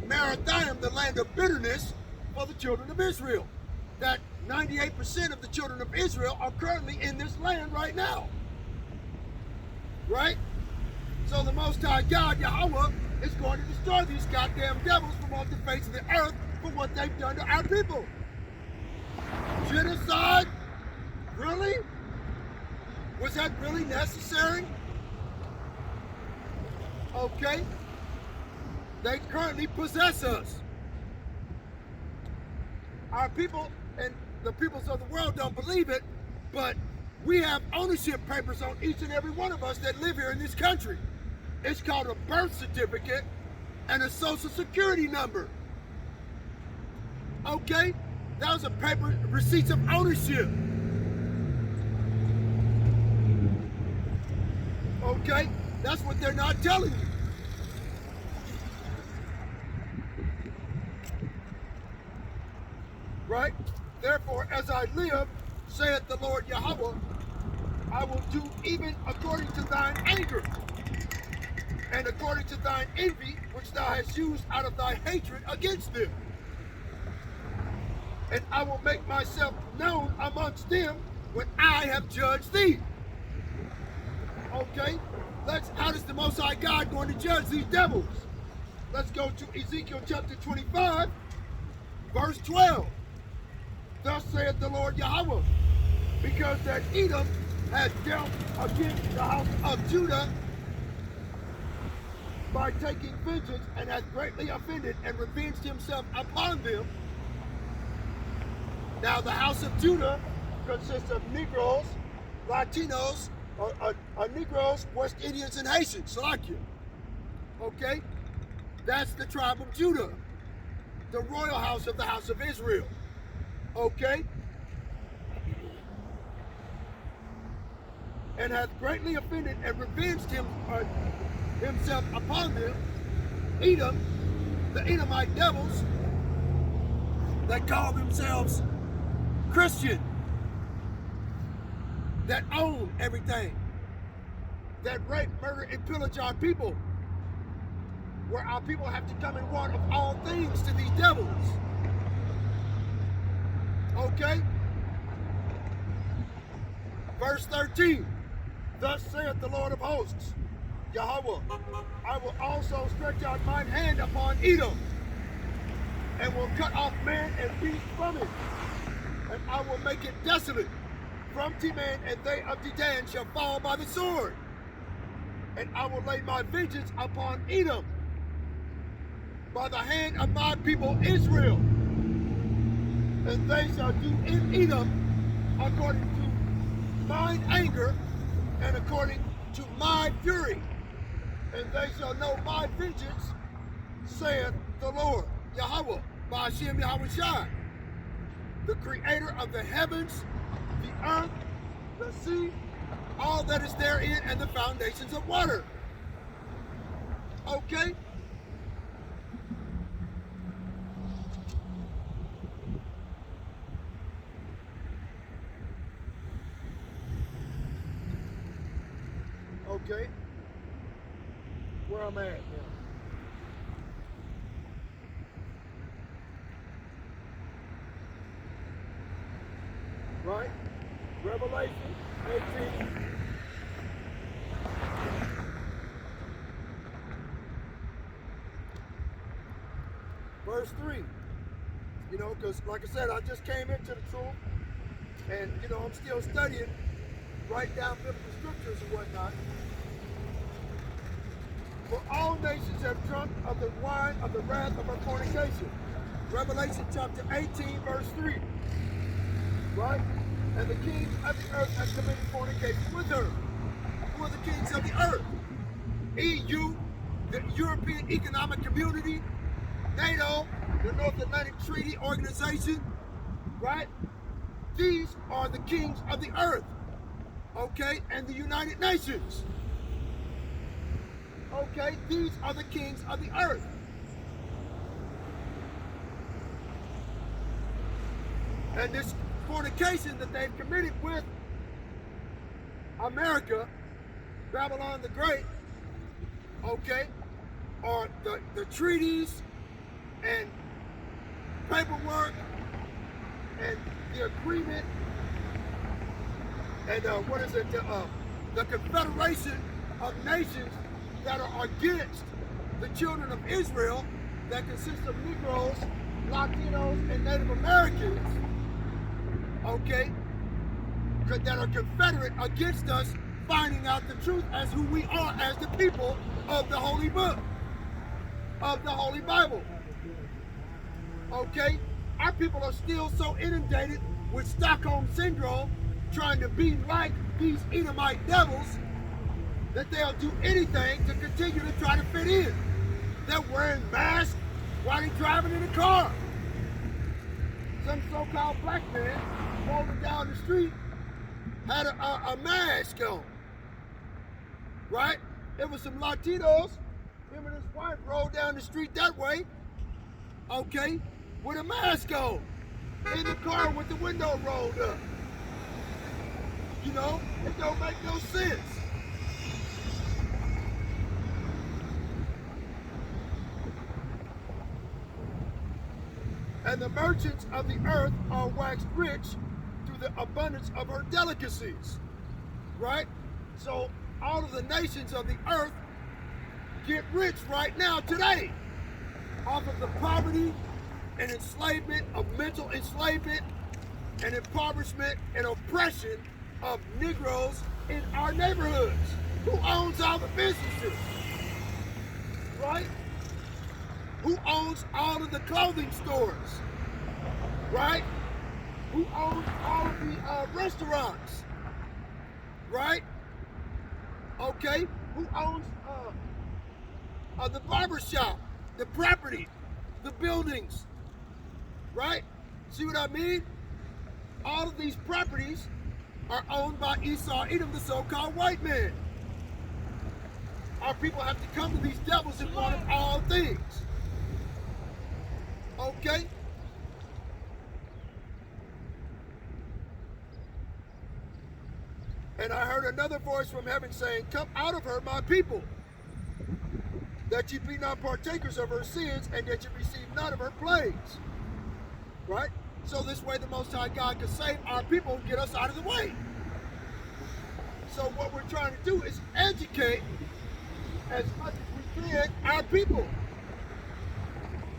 Marathaim, the land of bitterness for the children of Israel. That 98% of the children of Israel are currently in this land right now. Right? So the Most High God, Yahweh, is going to destroy these goddamn devils from off the face of the earth for what they've done to our people. Genocide? Really? Was that really necessary? Okay. They currently possess us. Our people and the peoples of the world don't believe it, but We have ownership papers on each and every one of us that live here in this country. It's called a birth certificate and a social security number. Okay? Those are paper receipts of ownership. Okay? That's what they're not telling you. Right? Therefore, as I live, saith the Lord Yahweh, I will do even according to thine anger, and according to thine envy, which thou hast used out of thy hatred against them. And I will make myself known amongst them when I have judged thee. Okay? How does the Most High God going to judge these devils? Let's go to Ezekiel chapter 25, verse 12. Thus saith the Lord Yahweh, because that Edom has dealt against the house of Judah by taking vengeance, and hath greatly offended and revenged himself upon them. Now the house of Judah consists of Negroes, Latinos, Negroes, West Indians, and Haitians, like you. Okay? That's the tribe of Judah, the royal house of the house of Israel. Okay? And hath greatly offended and revenged himself upon them. Edom, the Edomite devils, that call themselves Christian, that own everything, that rape, murder, and pillage our people, where our people have to come and want of all things to these devils. Okay? Verse 13. Thus saith the Lord of hosts, Yahweh, I will also stretch out mine hand upon Edom, and will cut off man and beast from it, and I will make it desolate from Teman, and they of Dedan shall fall by the sword. And I will lay my vengeance upon Edom by the hand of my people Israel, and they shall do in Edom according to mine anger and according to my fury, and they shall know my vengeance, saith the Lord Yahweh, by Hashem Yahweh Shai, the creator of the heavens, the earth, the sea, all that is therein, and the foundations of water. Okay? Okay? Where I'm at now. Right? Revelation 18. Verse 3. You know, because like I said, I just came into the truth, and you know, I'm still studying, write down biblical scriptures and whatnot. For all nations have drunk of the wine of the wrath of her fornication. Revelation chapter 18, verse 3. Right? And the kings of the earth have committed fornication with her. Who are the kings of the earth? EU, the European Economic Community, NATO, the North Atlantic Treaty Organization, right? These are the kings of the earth, okay? And the United Nations. Okay, these are the kings of the earth. And this fornication that they've committed with America, Babylon the Great, okay, are the treaties and paperwork and the agreement and the Confederation of Nations that are against the children of Israel, that consists of Negroes, Latinos, and Native Americans, okay, that are confederate against us finding out the truth as who we are as the people of the Holy Book, of the Holy Bible. Okay? Our people are still so inundated with Stockholm Syndrome trying to be like these Edomite devils, that they'll do anything to continue to try to fit in. They're wearing masks while they're driving in a car. Some so-called black man rolling down the street had a mask on, right? It was some Latinos, him and his wife rolled down the street that way, okay, with a mask on, in the car with the window rolled up. You know, it don't make no sense. And the merchants of the earth are waxed rich through the abundance of her delicacies, right? So all of the nations of the earth get rich right now, today, off of the poverty and enslavement, of mental enslavement and impoverishment and oppression of Negroes in our neighborhoods. Who owns all the businesses, right? Who owns all of the clothing stores, right? Who owns all of the restaurants, right? Okay, who owns the barbershop, the property, the buildings, right? See what I mean? All of these properties are owned by Esau Edom, the so-called white man. Our people have to come to these devils and want of all things. Okay? And I heard another voice from heaven saying, "Come out of her, my people, that ye be not partakers of her sins, and that ye receive none of her plagues." Right? So this way the Most High God can save our people and get us out of the way. So what we're trying to do is educate as much as we can our people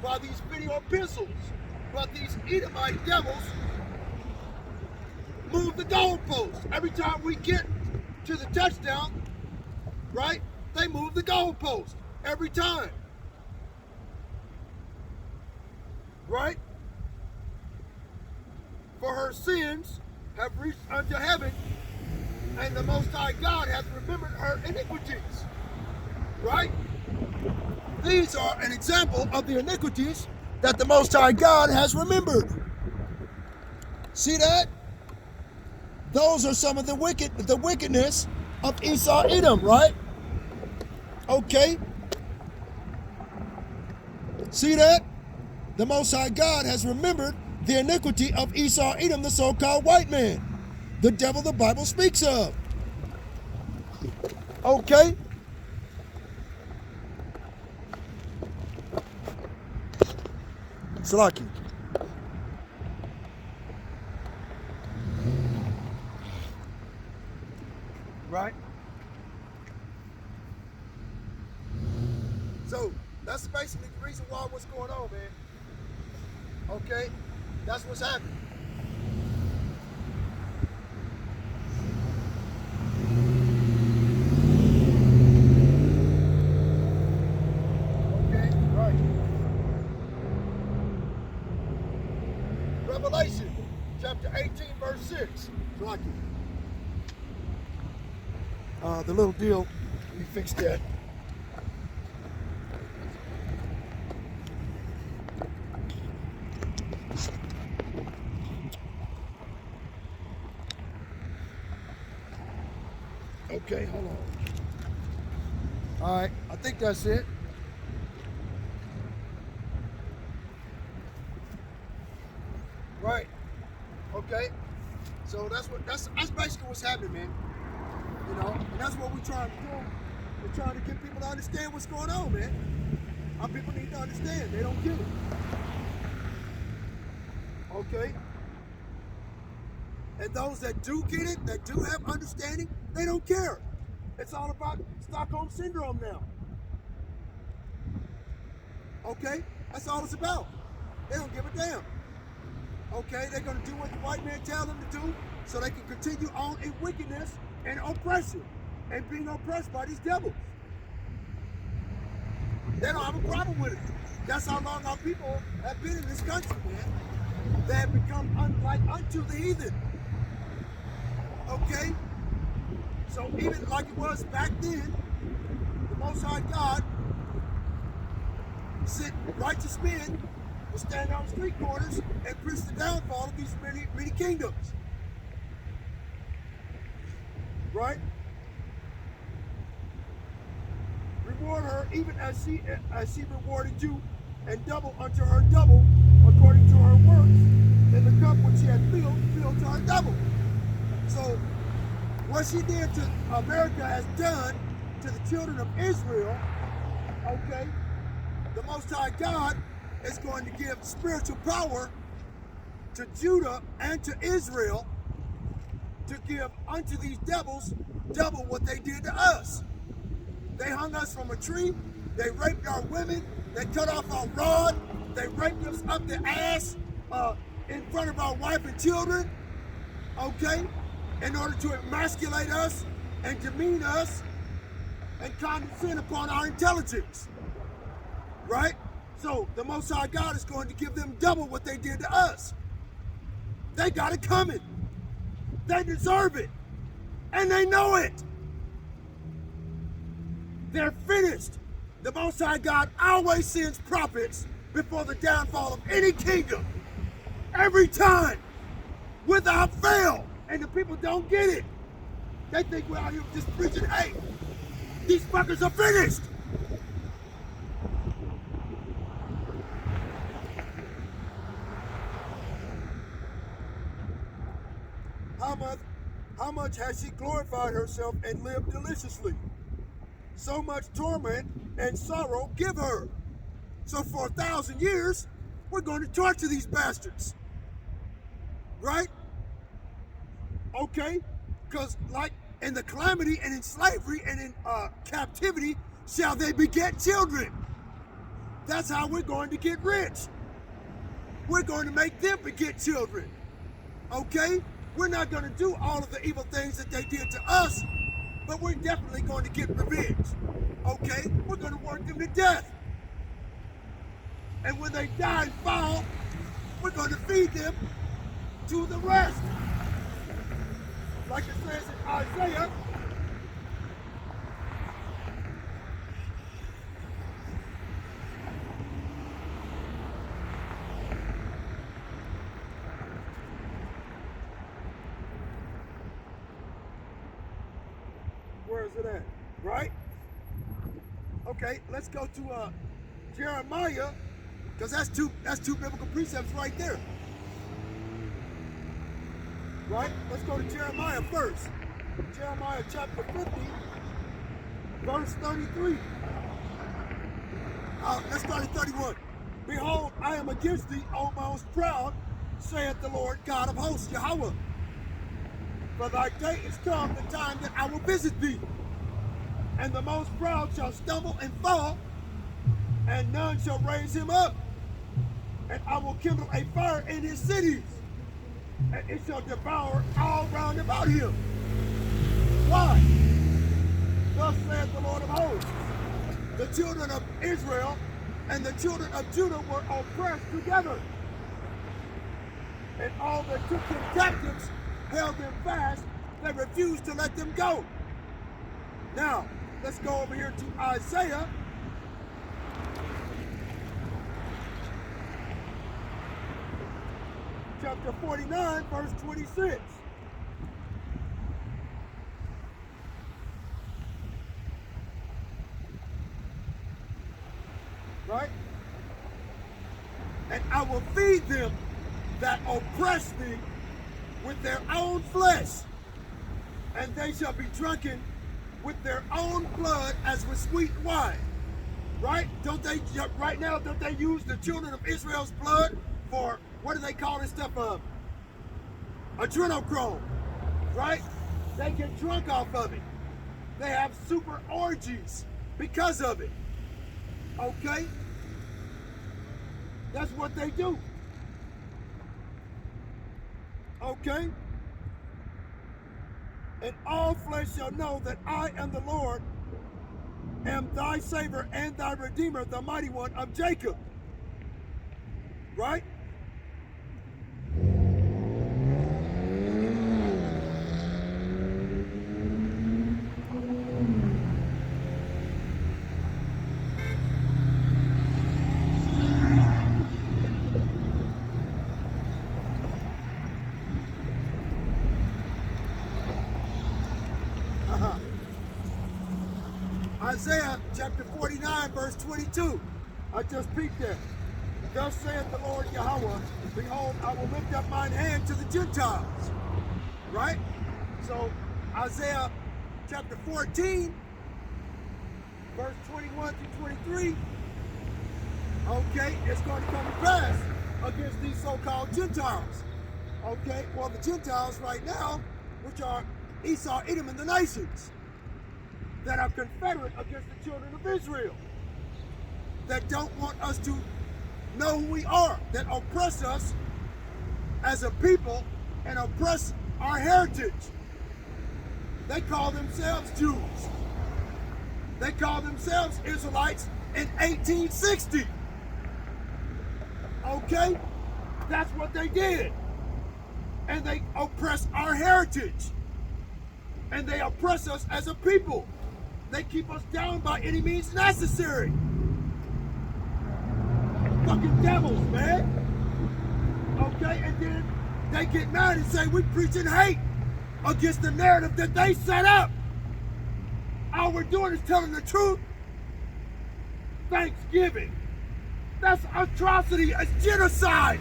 by these video epistles. But these Edomite devils move the goalposts. Every time we get to the touchdown, right, they move the goalpost. Every time. Right? For her sins have reached unto heaven, and the Most High God hath remembered her iniquities. Right? These are an example of the iniquities that the Most High God has remembered. See that? Those are some of the wickedness of Esau Edom, right? Okay. See that? The Most High God has remembered the iniquity of Esau Edom, the so-called white man, the devil the Bible speaks of. Okay? Salaki. Right? So, that's basically the reason why what's going on, man. Okay? That's what's happening. Okay, right. Revelation, chapter 18, verse 6. Salaki. The little deal, we fixed that. Okay, hold on. All right, I think that's it. Right. Okay. So that's basically what's happening, man. You know, and that's what we're trying to do. We're trying to get people to understand what's going on, man. Our people need to understand. They don't get it. Okay? And those that do get it, that do have understanding, they don't care. It's all about Stockholm Syndrome now. Okay? That's all it's about. They don't give a damn. Okay? They're going to do what the white man tells them to do so they can continue on in wickedness and oppression and being oppressed by these devils. They don't have a problem with it. That's how long our people have been in this country, man. They have become unlike unto the heathen. Okay? So even like it was back then, the Most High God sent righteous men to stand on street corners and preach the downfall of these many kingdoms. Right? Reward her even as she rewarded you, and double unto her double according to her works, and the cup which she had filled to her double. So what she did to America has done to the children of Israel. Okay, the Most High God is going to give spiritual power to Judah and to Israel to give unto these devils double what they did to us. They hung us from a tree, they raped our women, they cut off our rod, they raped us up the ass in front of our wife and children, okay, in order to emasculate us and demean us and condescend upon our intelligence, right? So the Most High God is going to give them double what they did to us. They got it coming. They deserve it. And they know it. They're finished. The Most High God always sends prophets before the downfall of any kingdom. Every time. Without fail. And the people don't get it. They think we're out here just preaching, hey, these fuckers are finished. How much has she glorified herself and lived deliciously? So much torment and sorrow give her. So for 1,000 years, we're going to torture these bastards. Right? Okay? Because like in the calamity and in slavery and in captivity, shall they beget children. That's how we're going to get rich. We're going to make them beget children. Okay? We're not going to do all of the evil things that they did to us, but we're definitely going to get revenge. Okay? We're going to work them to death. And when they die and fall, we're going to feed them to the rest. Like it says in Isaiah, where is it at? Right? Okay, let's go to Jeremiah, because that's two biblical precepts right there. Right? Let's go to Jeremiah first. Jeremiah chapter 50, verse 33. Let's start at 31. Behold, I am against thee, O most proud, saith the Lord God of hosts, Yahweh. For thy day is come, the time that I will visit thee. And the most proud shall stumble and fall, and none shall raise him up. And I will kindle a fire in his cities, and it shall devour all round about him. Why? Thus saith the Lord of hosts, the children of Israel and the children of Judah were oppressed together. And all that took them captives held them fast. They refused to let them go. Now, let's go over here to Isaiah. Chapter 49, verse 26. Right? And I will feed them that oppress thee with their own flesh, and they shall be drunken with their own blood as with sweet wine. Right? Right now, don't they use the children of Israel's blood for, what do they call this stuff? Adrenochrome. Right? They get drunk off of it. They have super orgies because of it. Okay? That's what they do. Okay? And all flesh shall know that I am the Lord, am thy Savior and thy Redeemer, the mighty one of Jacob. Right? Isaiah chapter 49, verse 22. I just peeked there. Thus saith the Lord Yahweh, behold, I will lift up mine hand to the Gentiles. Right? So Isaiah chapter 14, verse 21 to 23. Okay, it's going to come to pass against these so-called Gentiles. Okay, well, the Gentiles right now, which are Esau, Edom, and the nations that are confederate against the children of Israel, that don't want us to know who we are, that oppress us as a people and oppress our heritage. They call themselves Jews. They call themselves Israelites in 1860. Okay? That's what they did. And they oppress our heritage. And they oppress us as a people. They keep us down by any means necessary. Fucking devils, man. Okay? And then they get mad and say we preaching hate against the narrative that they set up. All we're doing is telling the truth. Thanksgiving. That's atrocity. It's genocide.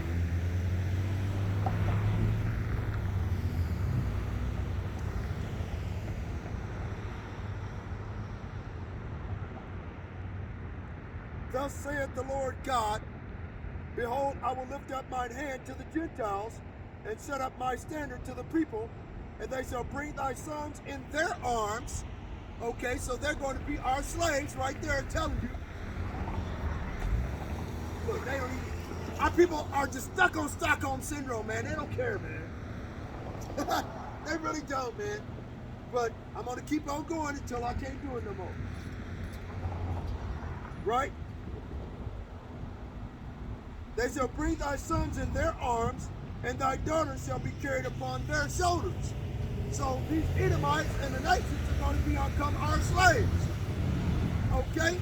Thus saith the Lord God, behold, I will lift up mine hand to the Gentiles, and set up my standard to the people, and they shall bring thy sons in their arms. Okay, so they're going to be our slaves right there telling you. Look, they don't even, our people are just stuck on Stockholm Syndrome, man. They don't care, man. They really don't, man. But I'm going to keep on going until I can't do it no more. Right? They shall bring thy sons in their arms, and thy daughters shall be carried upon their shoulders. So these Edomites and the nations are going to become our slaves. Okay?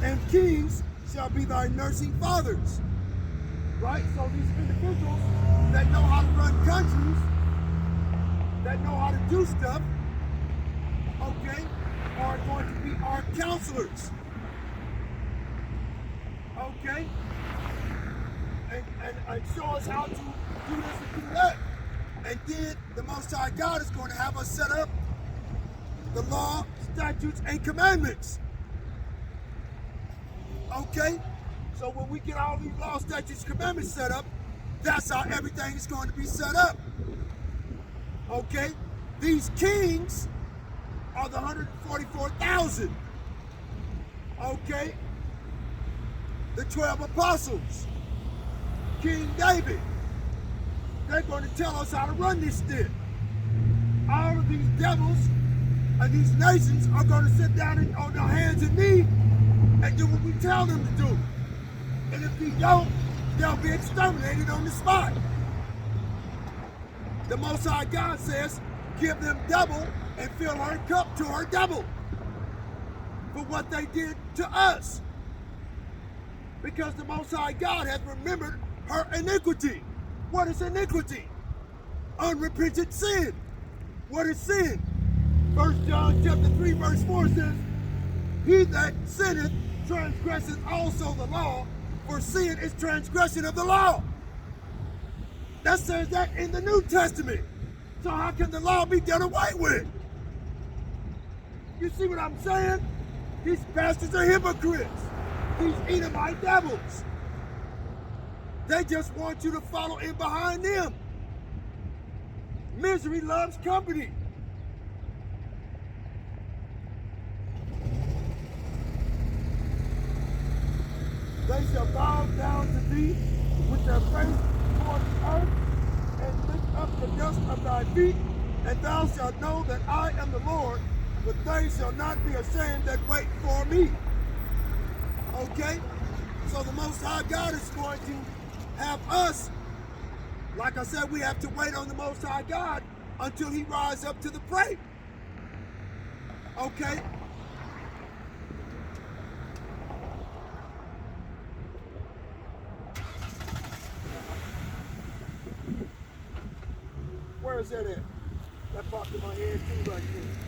And kings shall be thy nursing fathers. Right? So these individuals that know how to run countries, that know how to do stuff, okay, are going to be our counselors. Okay? And show us how to do this and do that. And then the Most High God is going to have us set up the law, statutes, and commandments. Okay? So when we get all these law, statutes, commandments set up, that's how everything is going to be set up. Okay? These kings are the 144,000. Okay? The 12 apostles. King David. They're going to tell us how to run this thing. All of these devils and these nations are going to sit down on their hands and knees and do what we tell them to do. And if they don't, they'll be exterminated on the spot. The Most High God says, give them double and fill her cup to her double for what they did to us. Because the Most High God has remembered her iniquity. What is iniquity? Unrepentant sin. What is sin? 1 John chapter 3 verse 4 says, he that sinneth transgresseth also the law, for sin is transgression of the law. That says that in the New Testament. So how can the law be done away with? You see what I'm saying? These bastards are hypocrites. These Edomite devils. They just want you to follow in behind them. Misery loves company. They shall bow down to thee with their face toward the earth, and lift up the dust of thy feet, and thou shalt know that I am the Lord, but they shall not be ashamed that wait for me. Okay? So the Most High God is going to have us, like I said, we have to wait on the Most High God until he rises up to the plate. Okay? Where is that at? That popped in my head too right there.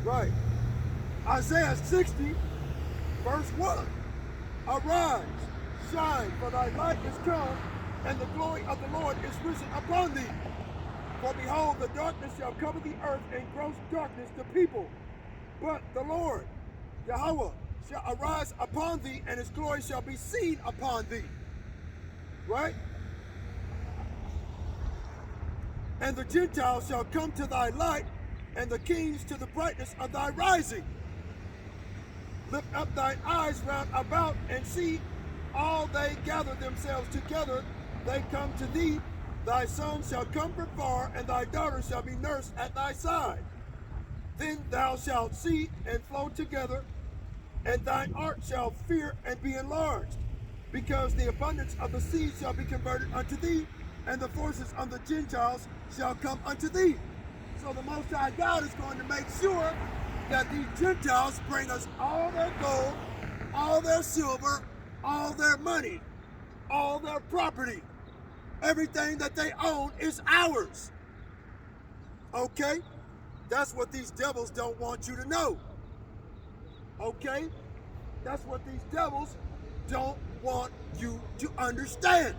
Right. Isaiah 60, verse 1. Arise, shine, for thy light is come, and the glory of the Lord is risen upon thee. For behold, the darkness shall cover the earth, and gross darkness the people. But the Lord, Yahweh, shall arise upon thee, and his glory shall be seen upon thee. Right? And the Gentiles shall come to thy light, and the kings to the brightness of thy rising. Lift up thine eyes round about, and see, all they gather themselves together, they come to thee. Thy sons shall come from far, and thy daughters shall be nursed at thy side. Then thou shalt see and flow together, and thine art shall fear and be enlarged, because the abundance of the sea shall be converted unto thee, and the forces of the Gentiles shall come unto thee. So the Most High God is going to make sure that these Gentiles bring us all their gold, all their silver, all their money, all their property. Everything that they own is ours. Okay? That's what these devils don't want you to know. Okay? That's what these devils don't want you to understand.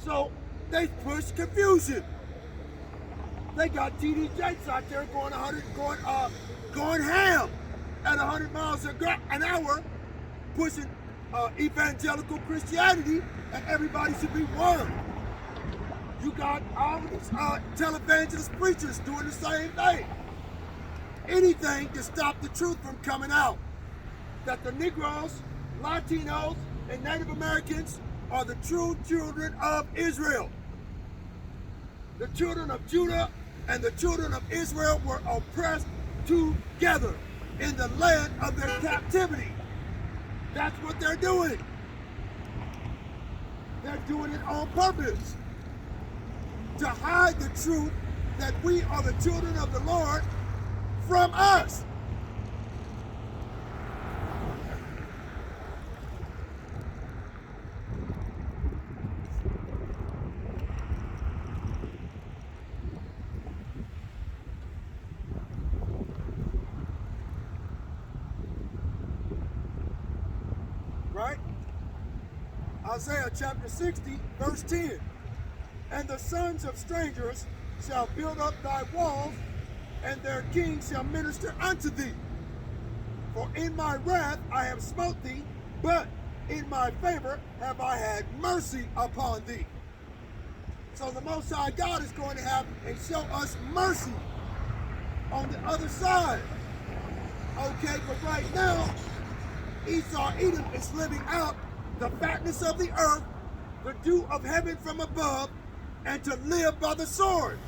So they push confusion. They got TD Jakes out there going ham at 100 miles an hour, pushing evangelical Christianity, and everybody should be one. You got all these televangelist preachers doing the same thing. Anything to stop the truth from coming out. That the Negroes, Latinos, and Native Americans are the true children of Israel. The children of Judah and the children of Israel were oppressed together in the land of their captivity. That's what they're doing. They're doing it on purpose. To hide the truth that we are the children of the Lord from us. Right? Isaiah chapter 60, verse 10. And the sons of strangers shall build up thy walls, and their kings shall minister unto thee. For in my wrath I have smote thee, but in my favor have I had mercy upon thee. So the Most High God is going to have and show us mercy on the other side. Okay, but right now, Esau Edom is living out the fatness of the earth, the dew of heaven from above, and to live by the sword.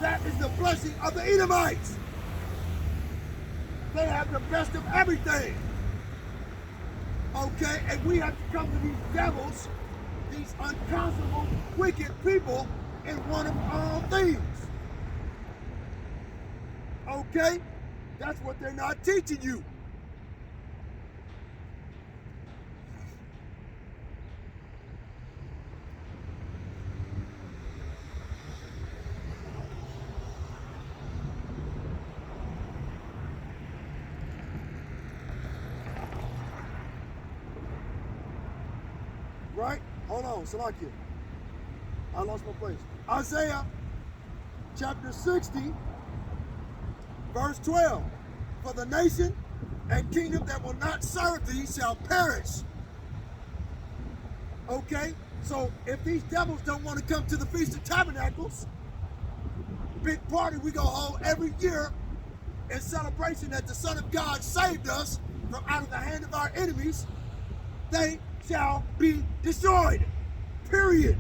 That is the blessing of the Edomites. They have the best of everything. Okay, and we have to come to these devils, these unconscionable, wicked people, and want them all things. Okay? That's what they're not teaching you. Right? Hold on, Salakia. I lost my place. Isaiah chapter 60, verse 12. For the nation and kingdom that will not serve thee shall perish. Okay? So if these devils don't want to come to the Feast of Tabernacles, big party we go hold every year in celebration that the Son of God saved us from out of the hand of our enemies, they shall be destroyed. Period.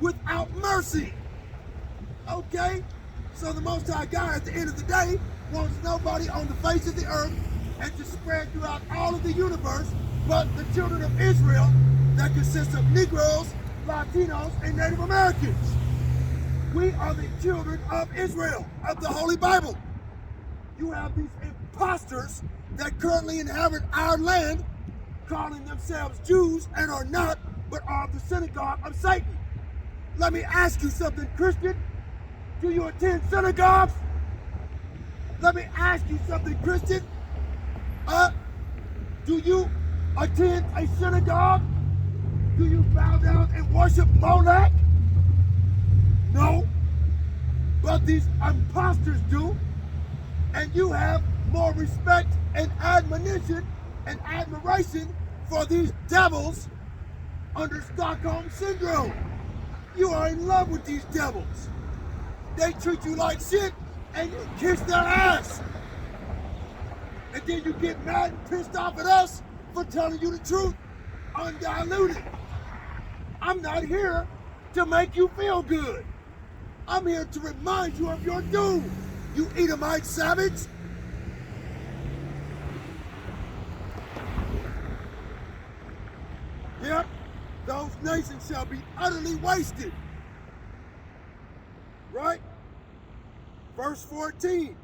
Without mercy. Okay? So the Most High God at the end of the day wants nobody on the face of the earth and to spread throughout all of the universe but the children of Israel that consists of Negroes, Latinos, and Native Americans. We are the children of Israel, of the Holy Bible. You have these imposters that currently inhabit our land calling themselves Jews and are not, but are of the synagogue of Satan. Let me ask you something, Christian. Do you attend synagogues? Let me ask you something, Christian. Do you attend a synagogue? Do you bow down and worship Molech? No. But these imposters do. And you have more respect and admonition and admiration for these devils under Stockholm Syndrome. You are in love with these devils. They treat you like shit and you kiss their ass. And then you get mad and pissed off at us for telling you the truth, undiluted. I'm not here to make you feel good. I'm here to remind you of your doom, you Edomite savage. Yep, those nations shall be utterly wasted. Right? Verse 14.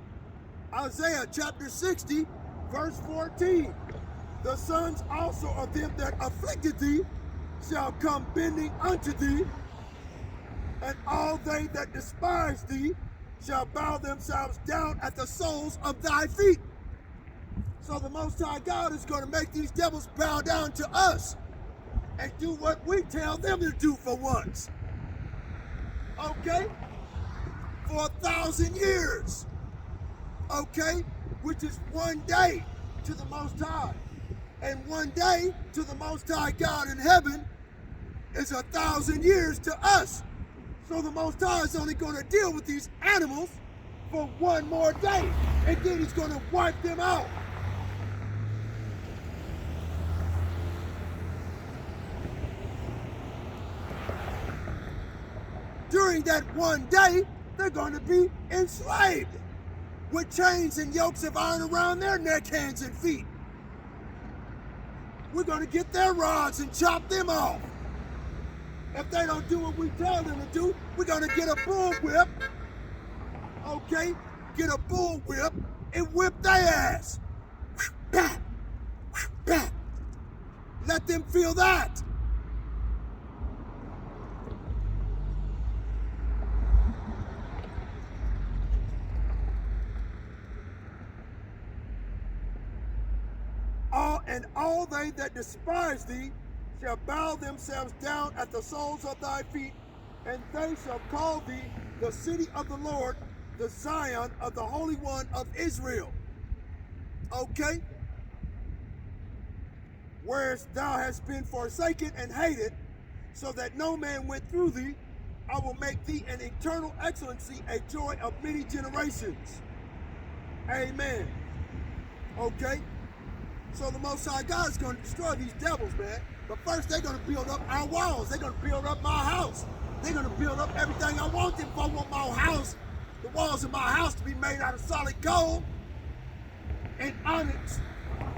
Isaiah chapter 60, verse 14. The sons also of them that afflicted thee shall come bending unto thee, and all they that despise thee shall bow themselves down at the soles of thy feet. So the Most High God is going to make these devils bow down to us and do what we tell them to do for once. Okay? For 1,000 years. Okay? Which is one day to the Most High. And one day to the Most High God in heaven is 1,000 years to us. So the Most High is only going to deal with these animals for one more day. And then he's going to wipe them out. During that one day, they're going to be enslaved with chains and yokes of iron around their neck, hands, and feet. We're going to get their rods and chop them off. If they don't do what we tell them to do, we're going to get a bullwhip. Okay? Get a bullwhip and whip their ass. Let them feel that. And all they that despise thee shall bow themselves down at the soles of thy feet, and they shall call thee the city of the Lord, the Zion of the Holy One of Israel. Okay? Whereas thou hast been forsaken and hated, so that no man went through thee, I will make thee an eternal excellency, a joy of many generations. Amen. Okay? So the Most High God is going to destroy these devils, man. But first, they're going to build up our walls. They're going to build up my house. They're going to build up everything I want them for. I want my house, the walls of my house to be made out of solid gold and onyx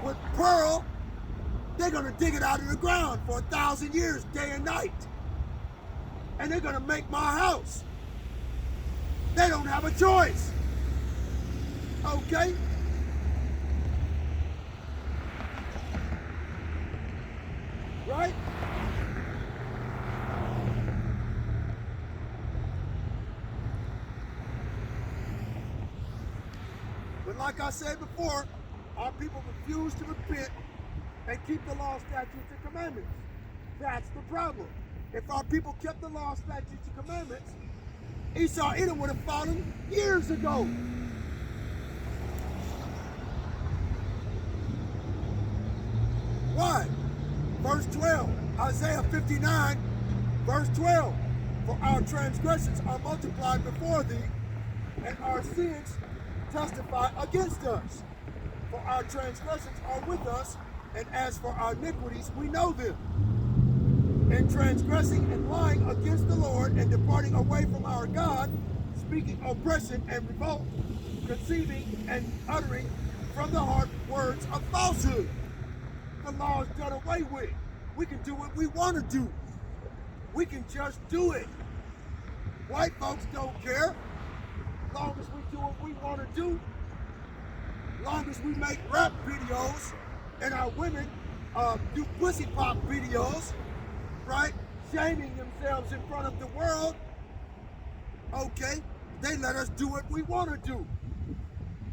with pearl. They're going to dig it out of the ground for 1,000 years, day and night. And they're going to make my house. They don't have a choice. Okay? Right? But like I said before, our people refuse to repent and keep the law, statutes, and commandments. That's the problem. If our people kept the law, statutes, and commandments, Esau Edom would have fallen years ago. Why? Verse 12, Isaiah 59, verse 12. For our transgressions are multiplied before thee, and our sins testify against us. For our transgressions are with us, and as for our iniquities, we know them. In transgressing and lying against the Lord, and departing away from our God, speaking oppression and revolt, conceiving and uttering from the heart words of falsehood. The law is done away with. We can do what we want to do. We can just do it. White folks don't care. As long as we do what we want to do. As long as we make rap videos and our women do pussy pop videos, right? Shaming themselves in front of the world. Okay, they let us do what we want to do.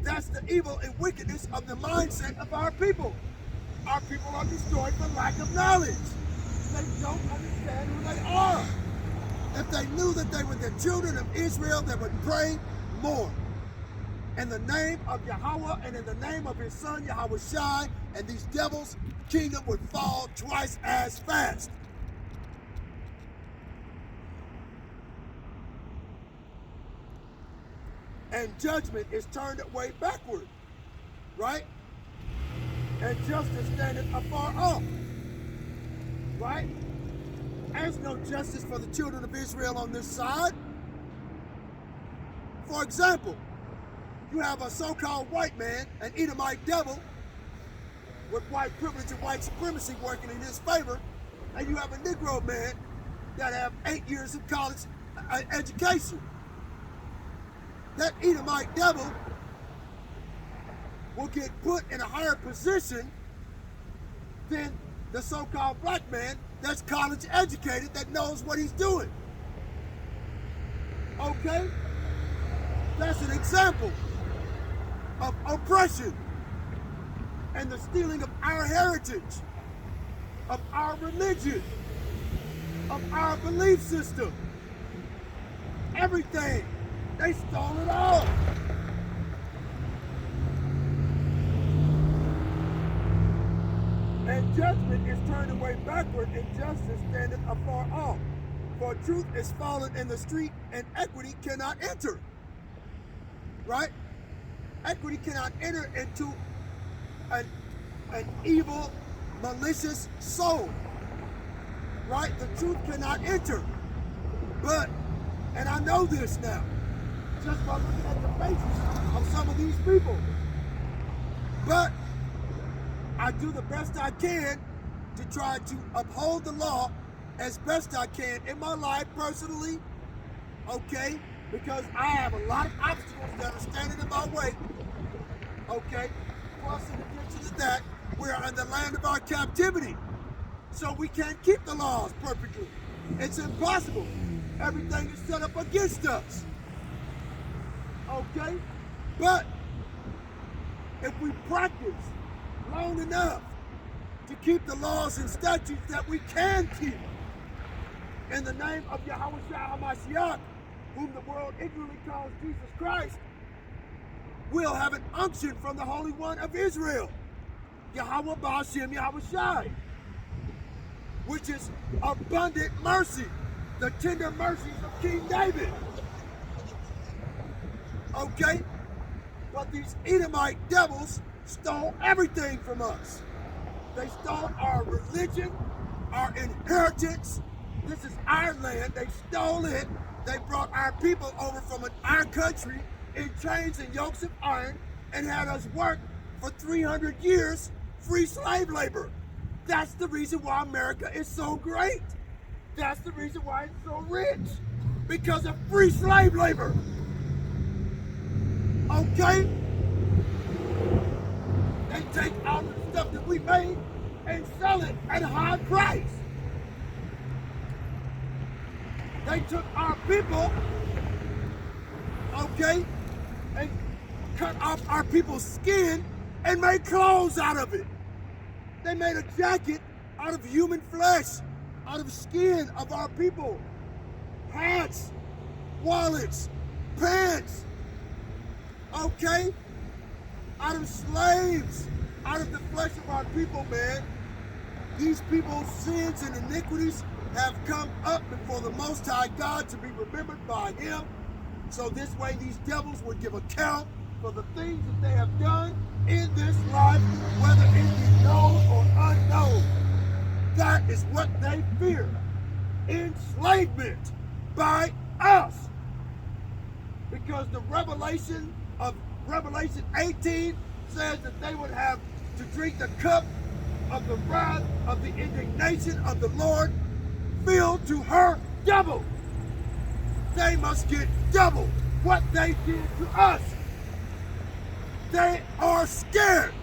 That's the evil and wickedness of the mindset of our people. Our people are destroyed for lack of knowledge. They don't understand who they are. If they knew that they were the children of Israel, they would pray more. In the name of Yahweh and in the name of his son Yahweh Shai, and these devils' kingdom would fall twice as fast. And judgment is turned way backward, right? And justice standeth afar off, right? There's no justice for the children of Israel on this side. For example, you have a so-called white man, an Edomite devil, with white privilege and white supremacy working in his favor, and you have a Negro man that have 8 years of college education. That Edomite devil will get put in a higher position than the so-called black man that's college educated, that knows what he's doing. Okay? That's an example of oppression and the stealing of our heritage, of our religion, of our belief system. Everything. They stole it all. And judgment is turned away backward, and justice standeth afar off. For truth is fallen in the street, and equity cannot enter. Right? Equity cannot enter into an evil, malicious soul. Right? The truth cannot enter. But, and I know this now, just by looking at the faces of some of these people. But I do the best I can to try to uphold the law as best I can in my life personally, okay? Because I have a lot of obstacles that are standing in my way, okay? Plus, in addition to that, we're in the land of our captivity. So we can't keep the laws perfectly. It's impossible. Everything is set up against us. Okay? But if we practice long enough to keep the laws and statutes that we can keep in the name of Yahweh Shai HaMashiach, whom the world ignorantly calls Jesus Christ, we'll have an unction from the Holy One of Israel, Yahweh Ba'ashem Yahweh Shai, which is abundant mercy, the tender mercies of King David. Okay? But these Edomite devils stole everything from us. They stole our religion, our inheritance. This is our land. They stole it. They brought our people over from our country in chains and yokes of iron and had us work for 300 years, free slave labor. That's the reason why America is so great. That's the reason why it's so rich. Because of free slave labor. Okay? They take all of the stuff that we made and sell it at a high price. They took our people, okay, and cut off our people's skin and made clothes out of it. They made a jacket out of human flesh, out of skin of our people. Hats, wallets, pants, okay? Out of slaves, out of the flesh of our people, man. These people's sins and iniquities have come up before the Most High God to be remembered by Him. So this way these devils would give account for the things that they have done in this life, whether it be known or unknown. That is what they fear. Enslavement by us. Because the revelation of Revelation 18 says that they would have to drink the cup of the wrath of the indignation of the Lord, filled to her double. They must get double what they did to us. They are scared.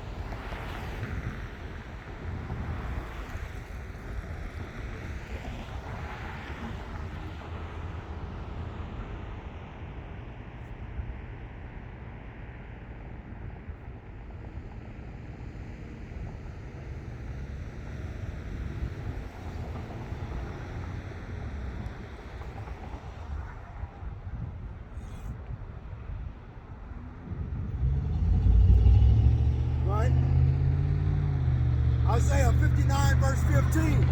Isaiah 59 verse 15.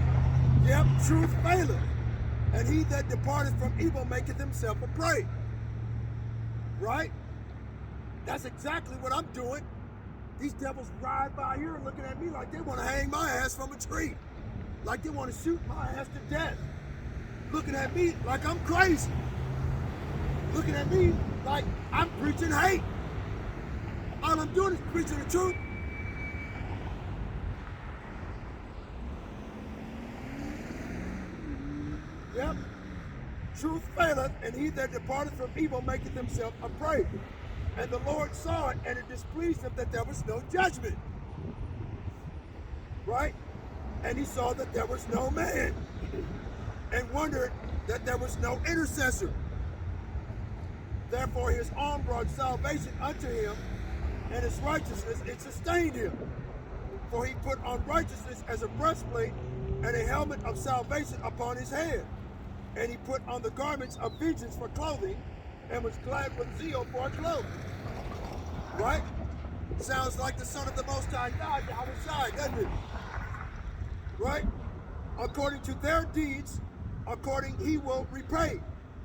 Yep, truth faileth, and he that departeth from evil maketh himself a prey. Right? That's exactly what I'm doing. These devils ride by here looking at me like they want to hang my ass from a tree. Like they want to shoot my ass to death. Looking at me like I'm crazy. Looking at me like I'm preaching hate. All I'm doing is preaching the truth. Yep. Truth faileth, and he that departeth from evil maketh himself a prey. And the Lord saw it, and it displeased him that there was no judgment. Right? And he saw that there was no man, and wondered that there was no intercessor. Therefore his arm brought salvation unto him, and his righteousness it sustained him. For he put on righteousness as a breastplate, and a helmet of salvation upon his head. And he put on the garments of vengeance for clothing, and was glad with zeal for clothing. Right? Sounds like the Son of the Most High God, Yahweh, doesn't it? Right? According to their deeds, according he will repay.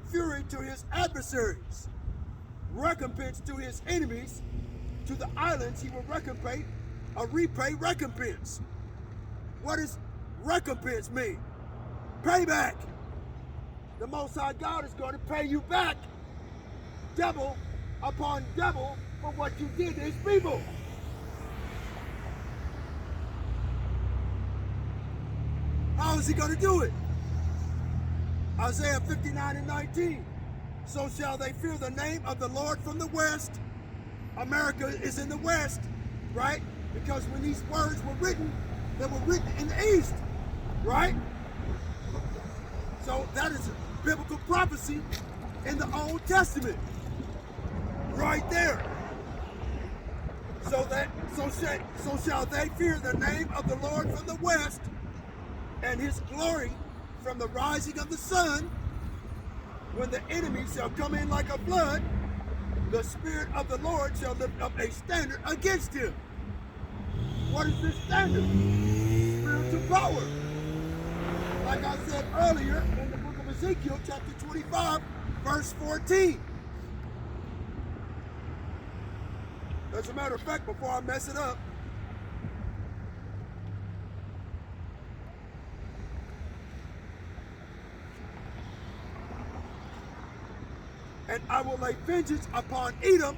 Fury to his adversaries. Recompense to his enemies. To the islands he will repay recompense. What does recompense mean? Payback. The Most High God is going to pay you back double upon double for what you did to his people. How is he going to do it? Isaiah 59 and 19. So shall they fear the name of the Lord from the west. America is in the west, right? Because when these words were written, they were written in the east, right? So that is a biblical prophecy in the Old Testament, right there. So shall they fear the name of the Lord from the west, and his glory from the rising of the sun. When the enemy shall come in like a flood, the Spirit of the Lord shall lift up a standard against him. What is this standard? Spiritual power. Like I said earlier in the book of Ezekiel, chapter 25, verse 14. As a matter of fact, before I mess it up, and I will lay vengeance upon Edom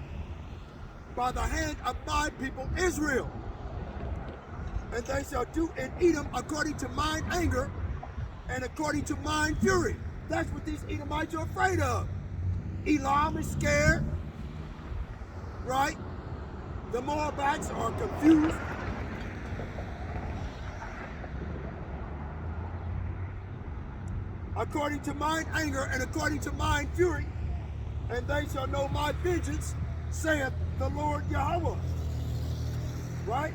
by the hand of my people Israel. And they shall do in Edom according to mine anger and according to mine fury. That's what these Edomites are afraid of. Elam is scared, right? The Moabites are confused. According to mine anger and according to mine fury, and they shall know my vengeance, saith the Lord Yahweh. Right?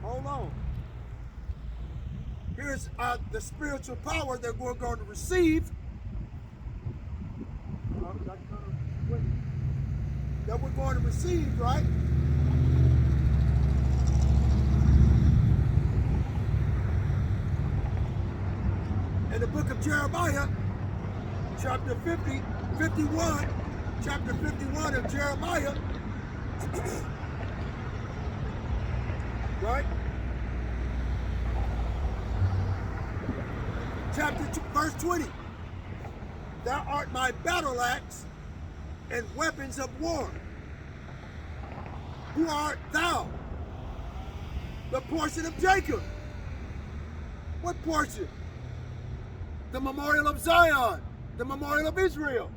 Hold on. Here's the spiritual power that we're going to receive. That we're going to receive, right? In the book of Jeremiah, chapter 51 of Jeremiah, right? Verse 20. Thou art my battle axe and weapons of war. Who art thou? The portion of Jacob. What portion? The memorial of Zion, the memorial of Israel,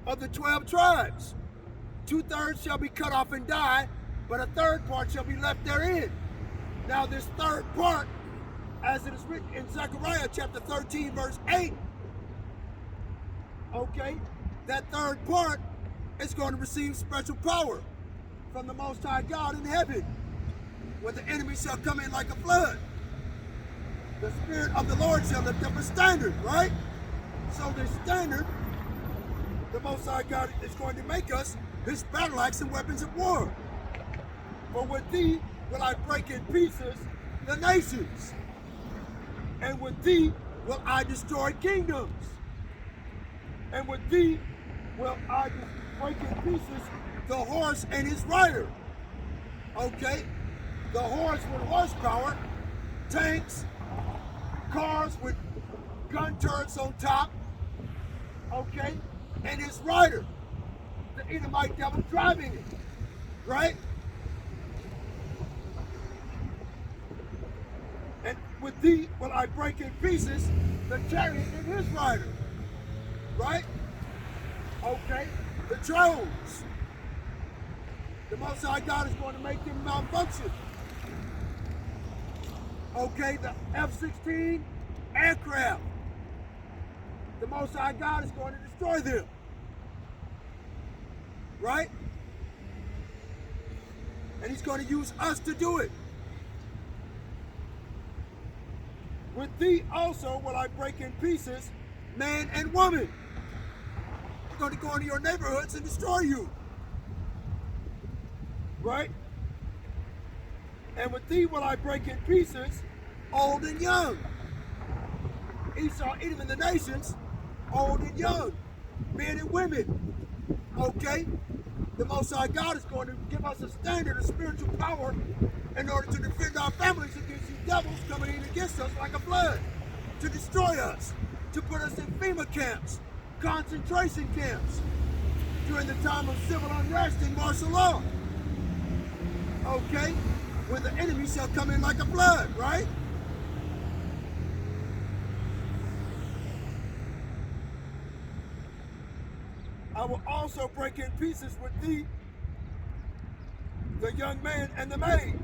of the 12 tribes. 2/3 shall be cut off and die, but a third part shall be left therein. Now this third part, as it is written in Zechariah chapter 13, verse 8, okay, that third part is going to receive special power from the Most High God in heaven, when the enemy shall come in like a flood. The Spirit of the Lord shall lift up a standard, right? So the standard, the Most High God is going to make us his battle axe and weapons of war. For with thee will I break in pieces the nations, and with thee will I destroy kingdoms, and with thee will I break in pieces the horse and his rider. Okay? The horse with horsepower, tanks, cars with gun turrets on top, okay? And his rider, the Edomite devil driving it, right? And with thee will I break in pieces the chariot and his rider, right? Okay? The drones. The Most High God is going to make them malfunction. Okay, the F-16 aircraft. The Most High God is going to destroy them. Right? And he's going to use us to do it. With thee also will I break in pieces man and woman. I'm going to go into your neighborhoods and destroy you. Right? And with thee will I break in pieces old and young. Esau, Edom, and the nations, old and young, men and women. Okay? The Most High God is going to give us a standard of spiritual power in order to defend our families against these devils coming in against us like a flood, to destroy us, to put us in FEMA camps, concentration camps, during the time of civil unrest and martial law. Okay? When the enemy shall come in like a flood, right? I will also break in pieces with thee the young man and the maid.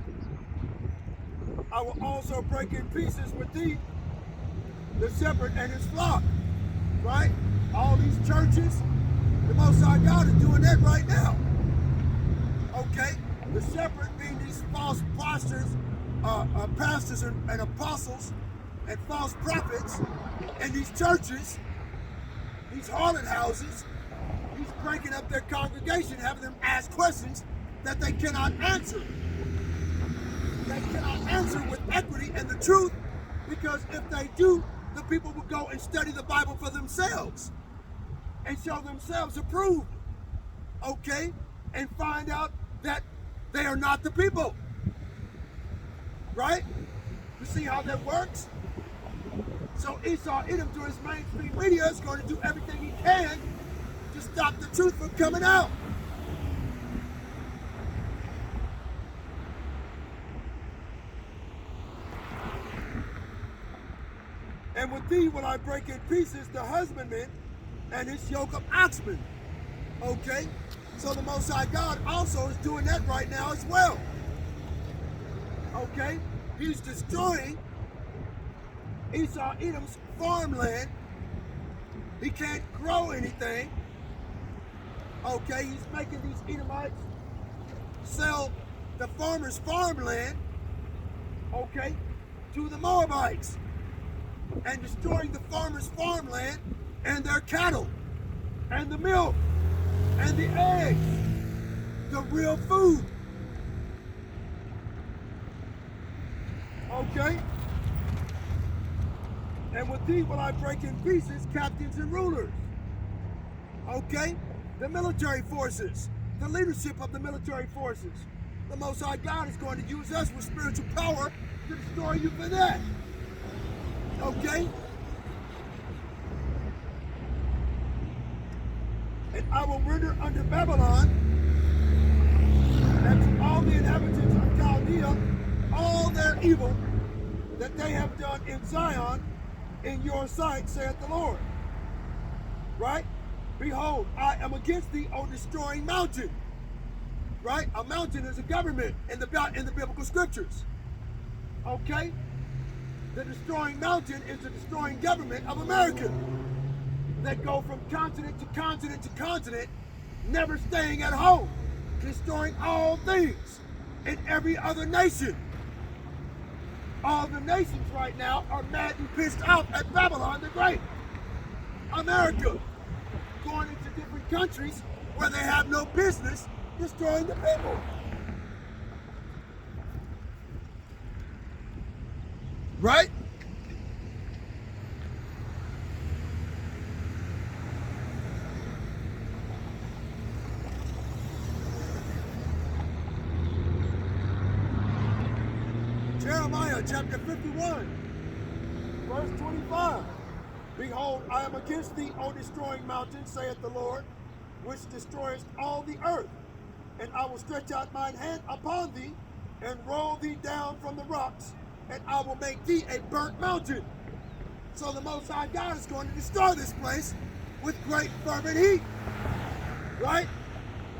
I will also break in pieces with thee the shepherd and his flock, right? All these churches, the Most High God is doing that right now. Okay? The shepherd being these false pastors and apostles and false prophets in these churches, these harlot houses. He's breaking up their congregation, having them ask questions that they cannot answer. They cannot answer with equity and the truth, because if they do, the people will go and study the Bible for themselves and show themselves approved, okay? And find out that they are not the people, right? You see how that works? So Esau, Edom, through his mainstream media, is going to do everything he can to stop the truth from coming out. And with thee will I break in pieces the husbandman and his yoke of oxen. Okay? So the Most High God also is doing that right now as well. Okay? He's destroying Esau, Edom's farmland. He can't grow anything. Okay? He's making these Edomites sell the farmers' farmland, okay, to the Moabites, and destroying the farmers' farmland and their cattle and the milk and the eggs, the real food. Okay? And with thee will I break in pieces captains and rulers. Okay? The military forces, the leadership of the military forces. The Most High God is going to use us with spiritual power to destroy you for that. Okay? And I will render unto Babylon and to all the inhabitants of Chaldea all their evil that they have done in Zion in your sight, saith the Lord. Right? Behold, I am against thee, O destroying mountain. Right? A mountain is a government in the biblical scriptures. Okay? The destroying mountain is the destroying government of America that go from continent to continent to continent, never staying at home, destroying all things in every other nation. All the nations right now are mad and pissed off at Babylon the Great. America, going into different countries where they have no business destroying the people. Right? Jeremiah chapter 51, verse 25. Behold, I am against thee, O destroying mountain, saith the Lord, which destroyest all the earth. And I will stretch out mine hand upon thee, and roll thee down from the rocks, and I will make thee a burnt mountain. So the Most High God is going to destroy this place with great fervent heat. Right?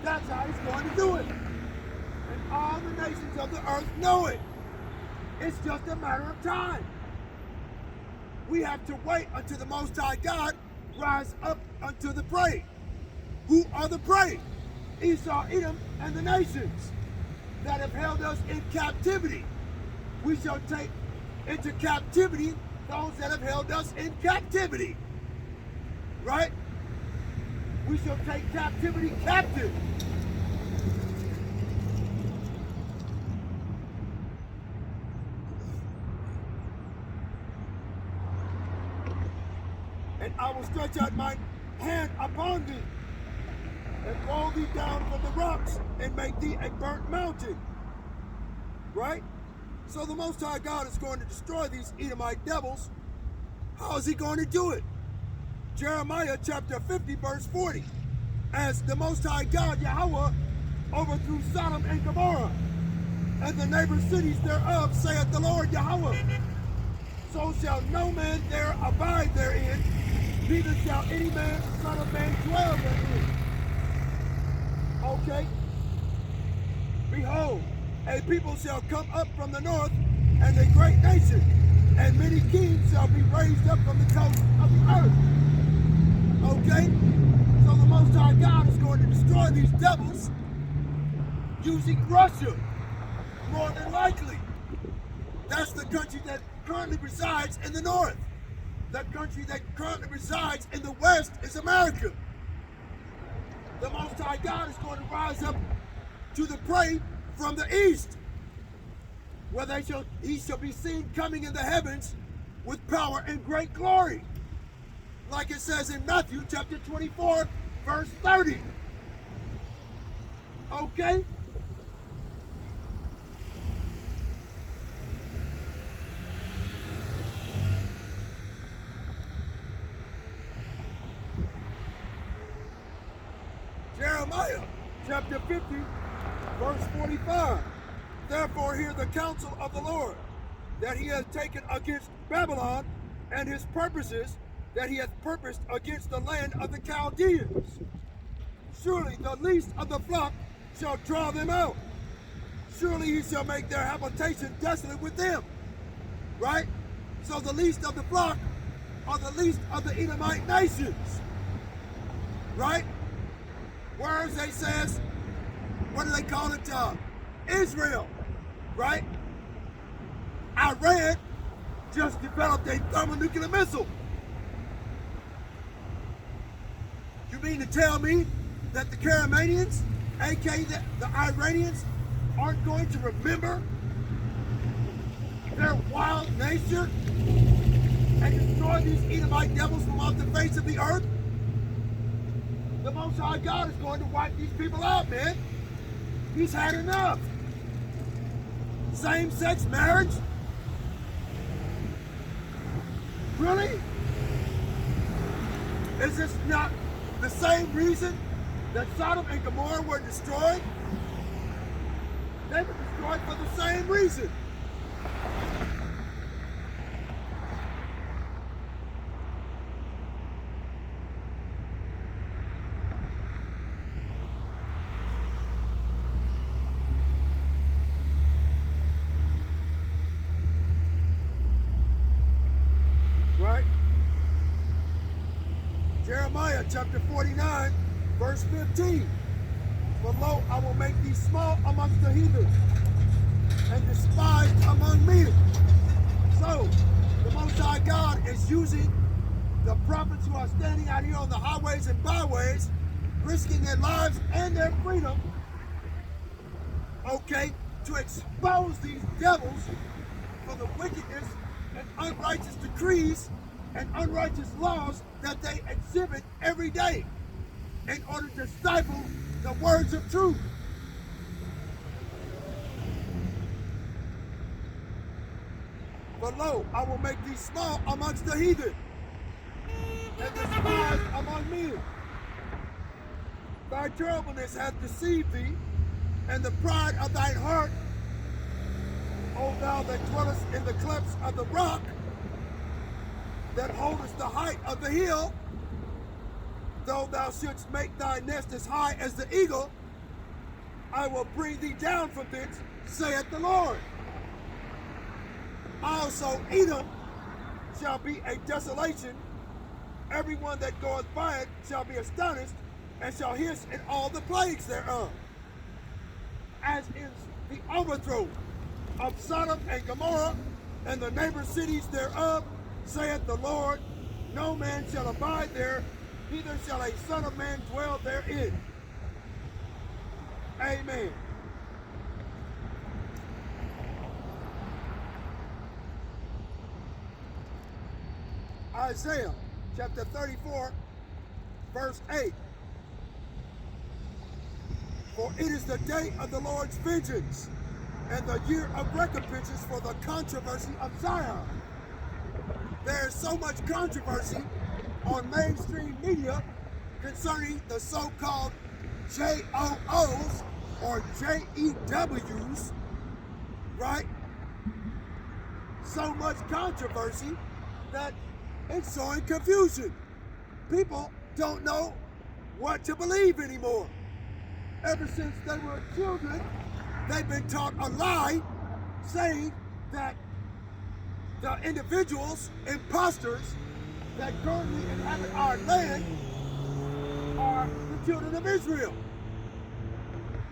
That's how he's going to do it. And all the nations of the earth know it. It's just a matter of time. We have to wait until the Most High God rise up unto the prey. Who are the prey? Esau, Edom, and the nations that have held us in captivity. We shall take into captivity those that have held us in captivity. Right? We shall take captivity captive. And I will stretch out my hand upon thee, and roll thee down from the rocks, and make thee a burnt mountain. Right? So the Most High God is going to destroy these Edomite devils. How is he going to do it? Jeremiah chapter 50, verse 40. As the Most High God, Yahweh, overthrew Sodom and Gomorrah, and the neighbor cities thereof, saith the Lord Yahweh, so shall no man there abide therein, neither shall any man, son of man, dwell therein. Okay? Behold, a people shall come up from the north, and a great nation, and many kings shall be raised up from the coast of the earth. Okay? So the Most High God is going to destroy these devils using Russia, more than likely. That's the country that currently resides in the north. The country that currently resides in the west is America. The Most High God is going to rise up to the prey from the east, where he shall be seen coming in the heavens with power and great glory. Like it says in Matthew chapter 24, verse 30. Okay? Jeremiah chapter 50, verse 45. Therefore hear the counsel of the Lord, that he hath taken against Babylon, and his purposes that he hath purposed against the land of the Chaldeans. Surely the least of the flock shall draw them out. Surely he shall make their habitation desolate with them. Right? So the least of the flock are the least of the Edomite nations. Right? Whereas they says, what do they call it? Israel. Right? Iran just developed a thermonuclear missile. You mean to tell me that the Caramanians, aka the Iranians, aren't going to remember their wild nature and destroy these Edomite devils from off the face of the earth? The Most High God is going to wipe these people out, man. He's had enough. Same-sex marriage? Really? Is this not the same reason that Sodom and Gomorrah were destroyed? They were destroyed for the same reason. Right? Jeremiah chapter 49, verse 15. For lo, I will make thee small amongst the heathen, and despised among men. So, the Most High God is using the prophets who are are standing out here on the highways and byways, risking their lives and their freedom, okay, to expose these devils for the wickedness and unrighteous decrees and unrighteous laws that they exhibit every day in order to stifle the words of truth. But lo, I will make thee small amongst the heathen, and despised among men. Thy terribleness hath deceived thee, and the pride of thine heart, O thou that dwellest in the clefts of the rock, that holdest the height of the hill, though thou shouldst make thy nest as high as the eagle, I will bring thee down from thence, saith the Lord. Also Edom shall be a desolation, everyone that goeth by it shall be astonished, and shall hiss in all the plagues thereof. As is the overthrow of Sodom and Gomorrah, and the neighbor cities thereof, saith the Lord, no man shall abide there, neither shall a son of man dwell therein. Amen. Isaiah chapter 34, verse 8. For it is the day of the Lord's vengeance, and the year of recompenses for the controversy of Zion. There is so much controversy on mainstream media concerning the so-called JOOs or JEWs, right? So much controversy that it's sowing confusion. People don't know what to believe anymore. Ever since they were children, they've been taught a lie saying that the individuals, imposters, that currently inhabit our land are the children of Israel.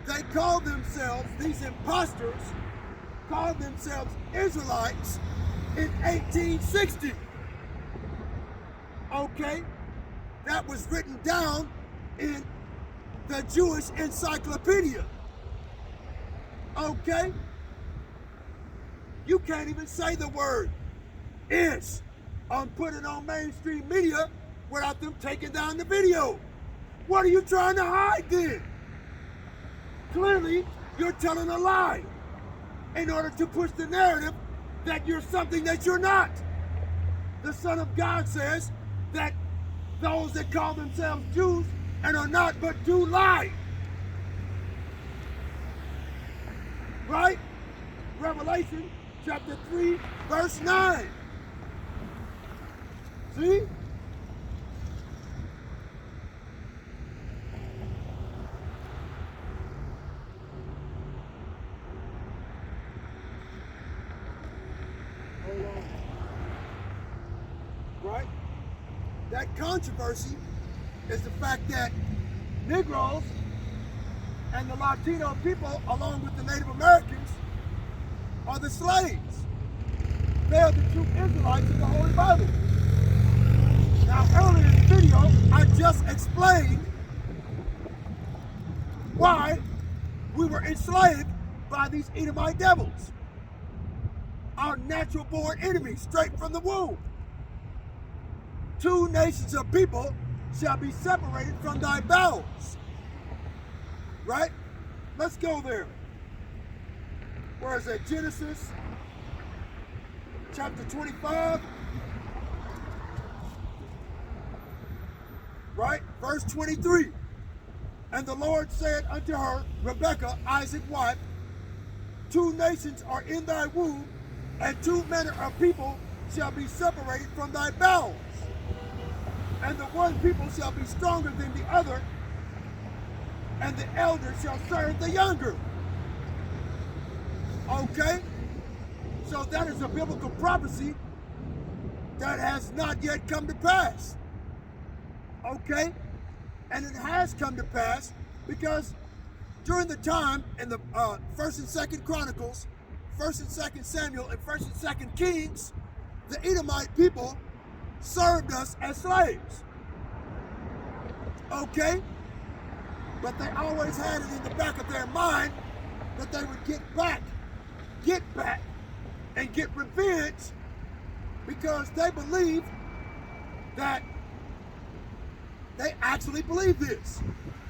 They call themselves, these imposters, called themselves Israelites in 1860. Okay? That was written down in the Jewish Encyclopedia. Okay? You can't even say the word "is" on putting on mainstream media without them taking down the video. What are you trying to hide then? Clearly, you're telling a lie in order to push the narrative that you're something that you're not. The Son of God says that those that call themselves Jews and are not but do lie. Right? Revelation chapter 3, verse 9. See? Hold on. Right? That controversy is the fact that Negroes and the Latino people, along with the Native Americans, are the slaves. They are the true Israelites in the Holy Bible. Now, earlier in the video, I just explained why we were enslaved by these Edomite devils. Our natural born enemies, straight from the womb. 2 nations of people shall be separated from thy bowels. Right? Let's go there. Where is that? Genesis chapter 25. Right? Verse 23. And the Lord said unto her, Rebekah, Isaac's wife, 2 nations are in thy womb, and 2 manner of people shall be separated from thy bowels. And the one people shall be stronger than the other, and the elder shall serve the younger. Okay? So that is a biblical prophecy that has not yet come to pass. Okay? And it has come to pass because during the time in the 1st and 2nd Chronicles, 1st and 2nd Samuel, and 1st and 2nd Kings, the Edomite people served us as slaves. Okay? But they always had it in the back of their mind that they would get back, and get revenge because they believe that they actually believe this.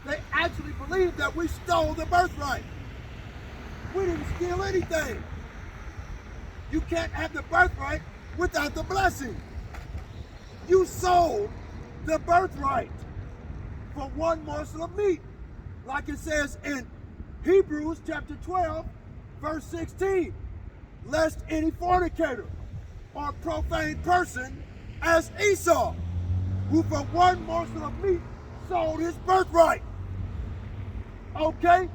They actually believe that we stole the birthright. We didn't steal anything. You can't have the birthright without the blessing. You sold the birthright for one morsel of meat, like it says in Hebrews chapter 12, verse 16, lest any fornicator or profane person as Esau, who for one morsel of meat sold his birthright. Okay?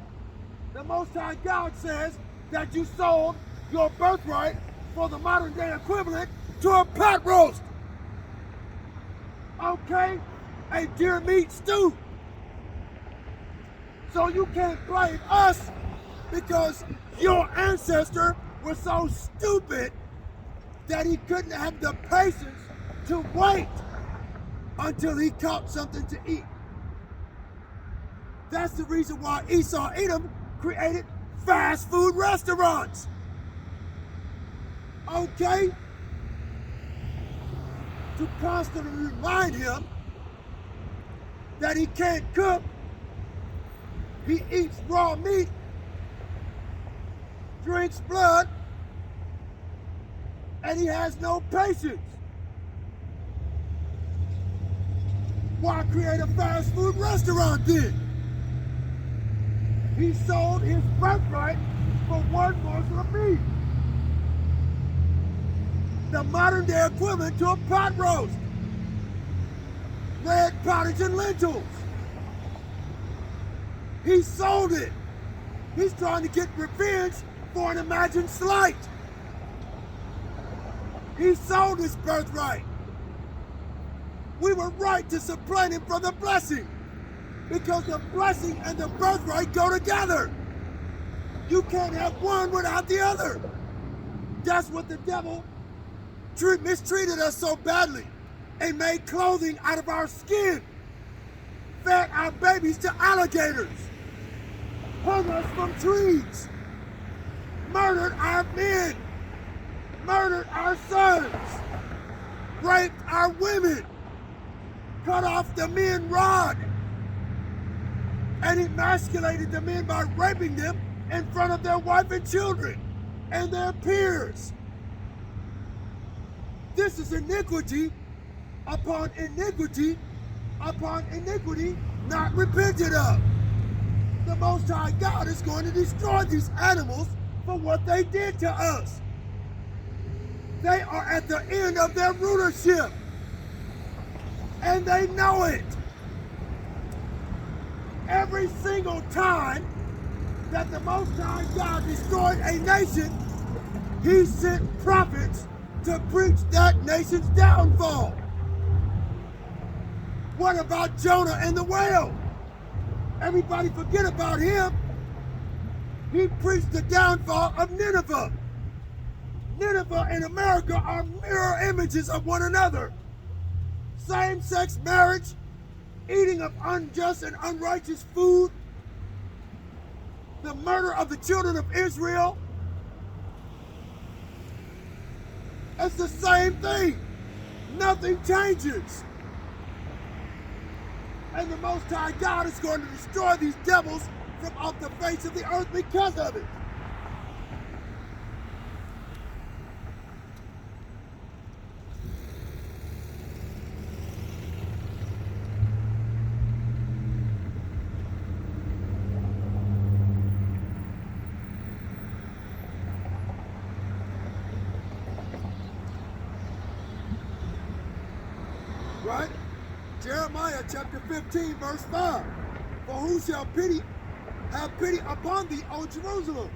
The Most High God says that you sold your birthright for the modern day equivalent to a pot roast. Okay? A deer meat stew. So you can't blame us because your ancestor was so stupid that he couldn't have the patience to wait until he caught something to eat. That's the reason why Esau Edom created fast food restaurants. Okay? To constantly remind him that he can't cook. He eats raw meat, drinks blood, and he has no patience. Why create a fast food restaurant then? He sold his birthright for one morsel of meat. The modern day equivalent to a pot roast. Red pottage and lentils. He sold it. He's trying to get revenge for an imagined slight. He sold his birthright. We were right to supplant him for the blessing, because the blessing and the birthright go together. You can't have one without the other. That's what the devil mistreated us so badly and made clothing out of our skin, fed our babies to alligators, hung us from trees, murdered our men, murdered our sons, raped our women, cut off the men rod, and emasculated the men by raping them in front of their wife and children and their peers. This is iniquity upon iniquity upon iniquity not repented of. The Most High God is going to destroy these animals for what they did to us. They are at the end of their rulership, and they know it. Every single time that the Most High God destroyed a nation, he sent prophets to preach that nation's downfall. What about Jonah and the whale? Everybody forget about him. He preached the downfall of Nineveh. Nineveh and America are mirror images of one another. Same-sex marriage, eating of unjust and unrighteous food, the murder of the children of Israel. It's the same thing. Nothing changes. And the Most High God is going to destroy these devils from off the face of the earth because of it. Right? Jeremiah chapter 15, verse 5. For who shall have pity upon thee, O Jerusalem?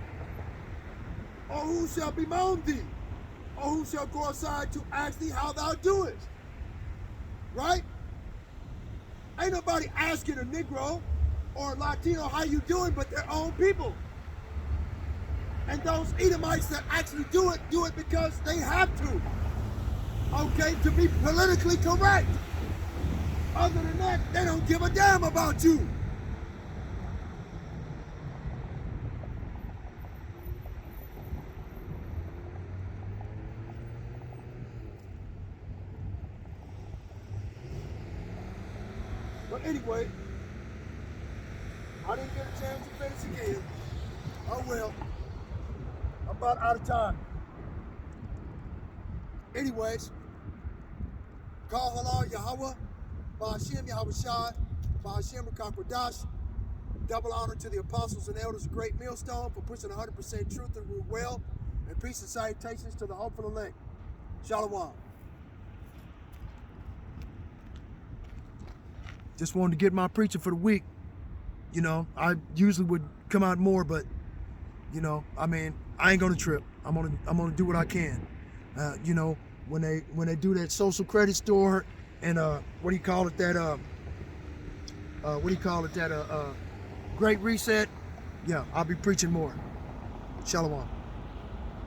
Or who shall bemoan thee? Or who shall go aside to ask thee how thou doest? Right? Ain't nobody asking a Negro or a Latino how you doing but their own people. And those Edomites that actually do it because they have to. Okay, to be politically correct. Other than that, they don't give a damn about you. But anyway, I didn't get a chance to finish again. Oh well, I'm about out of time. Anyways, Kal Halal Yahweh, Ba'ashem Yahushai, Ba'ashem Rakakwadash. Double honor to the apostles and elders of Great Millstone for pushing 100% truth and rule well. And peace and salutations to the hopeful elect. Shalom. Just wanted to get my preaching for the week. You know, I usually would come out more, but you know, I mean, I ain't gonna trip. I'm gonna do what I can. You know, when they do that social credit store and what do you call it? That Great Reset. Yeah, I'll be preaching more. Shalom.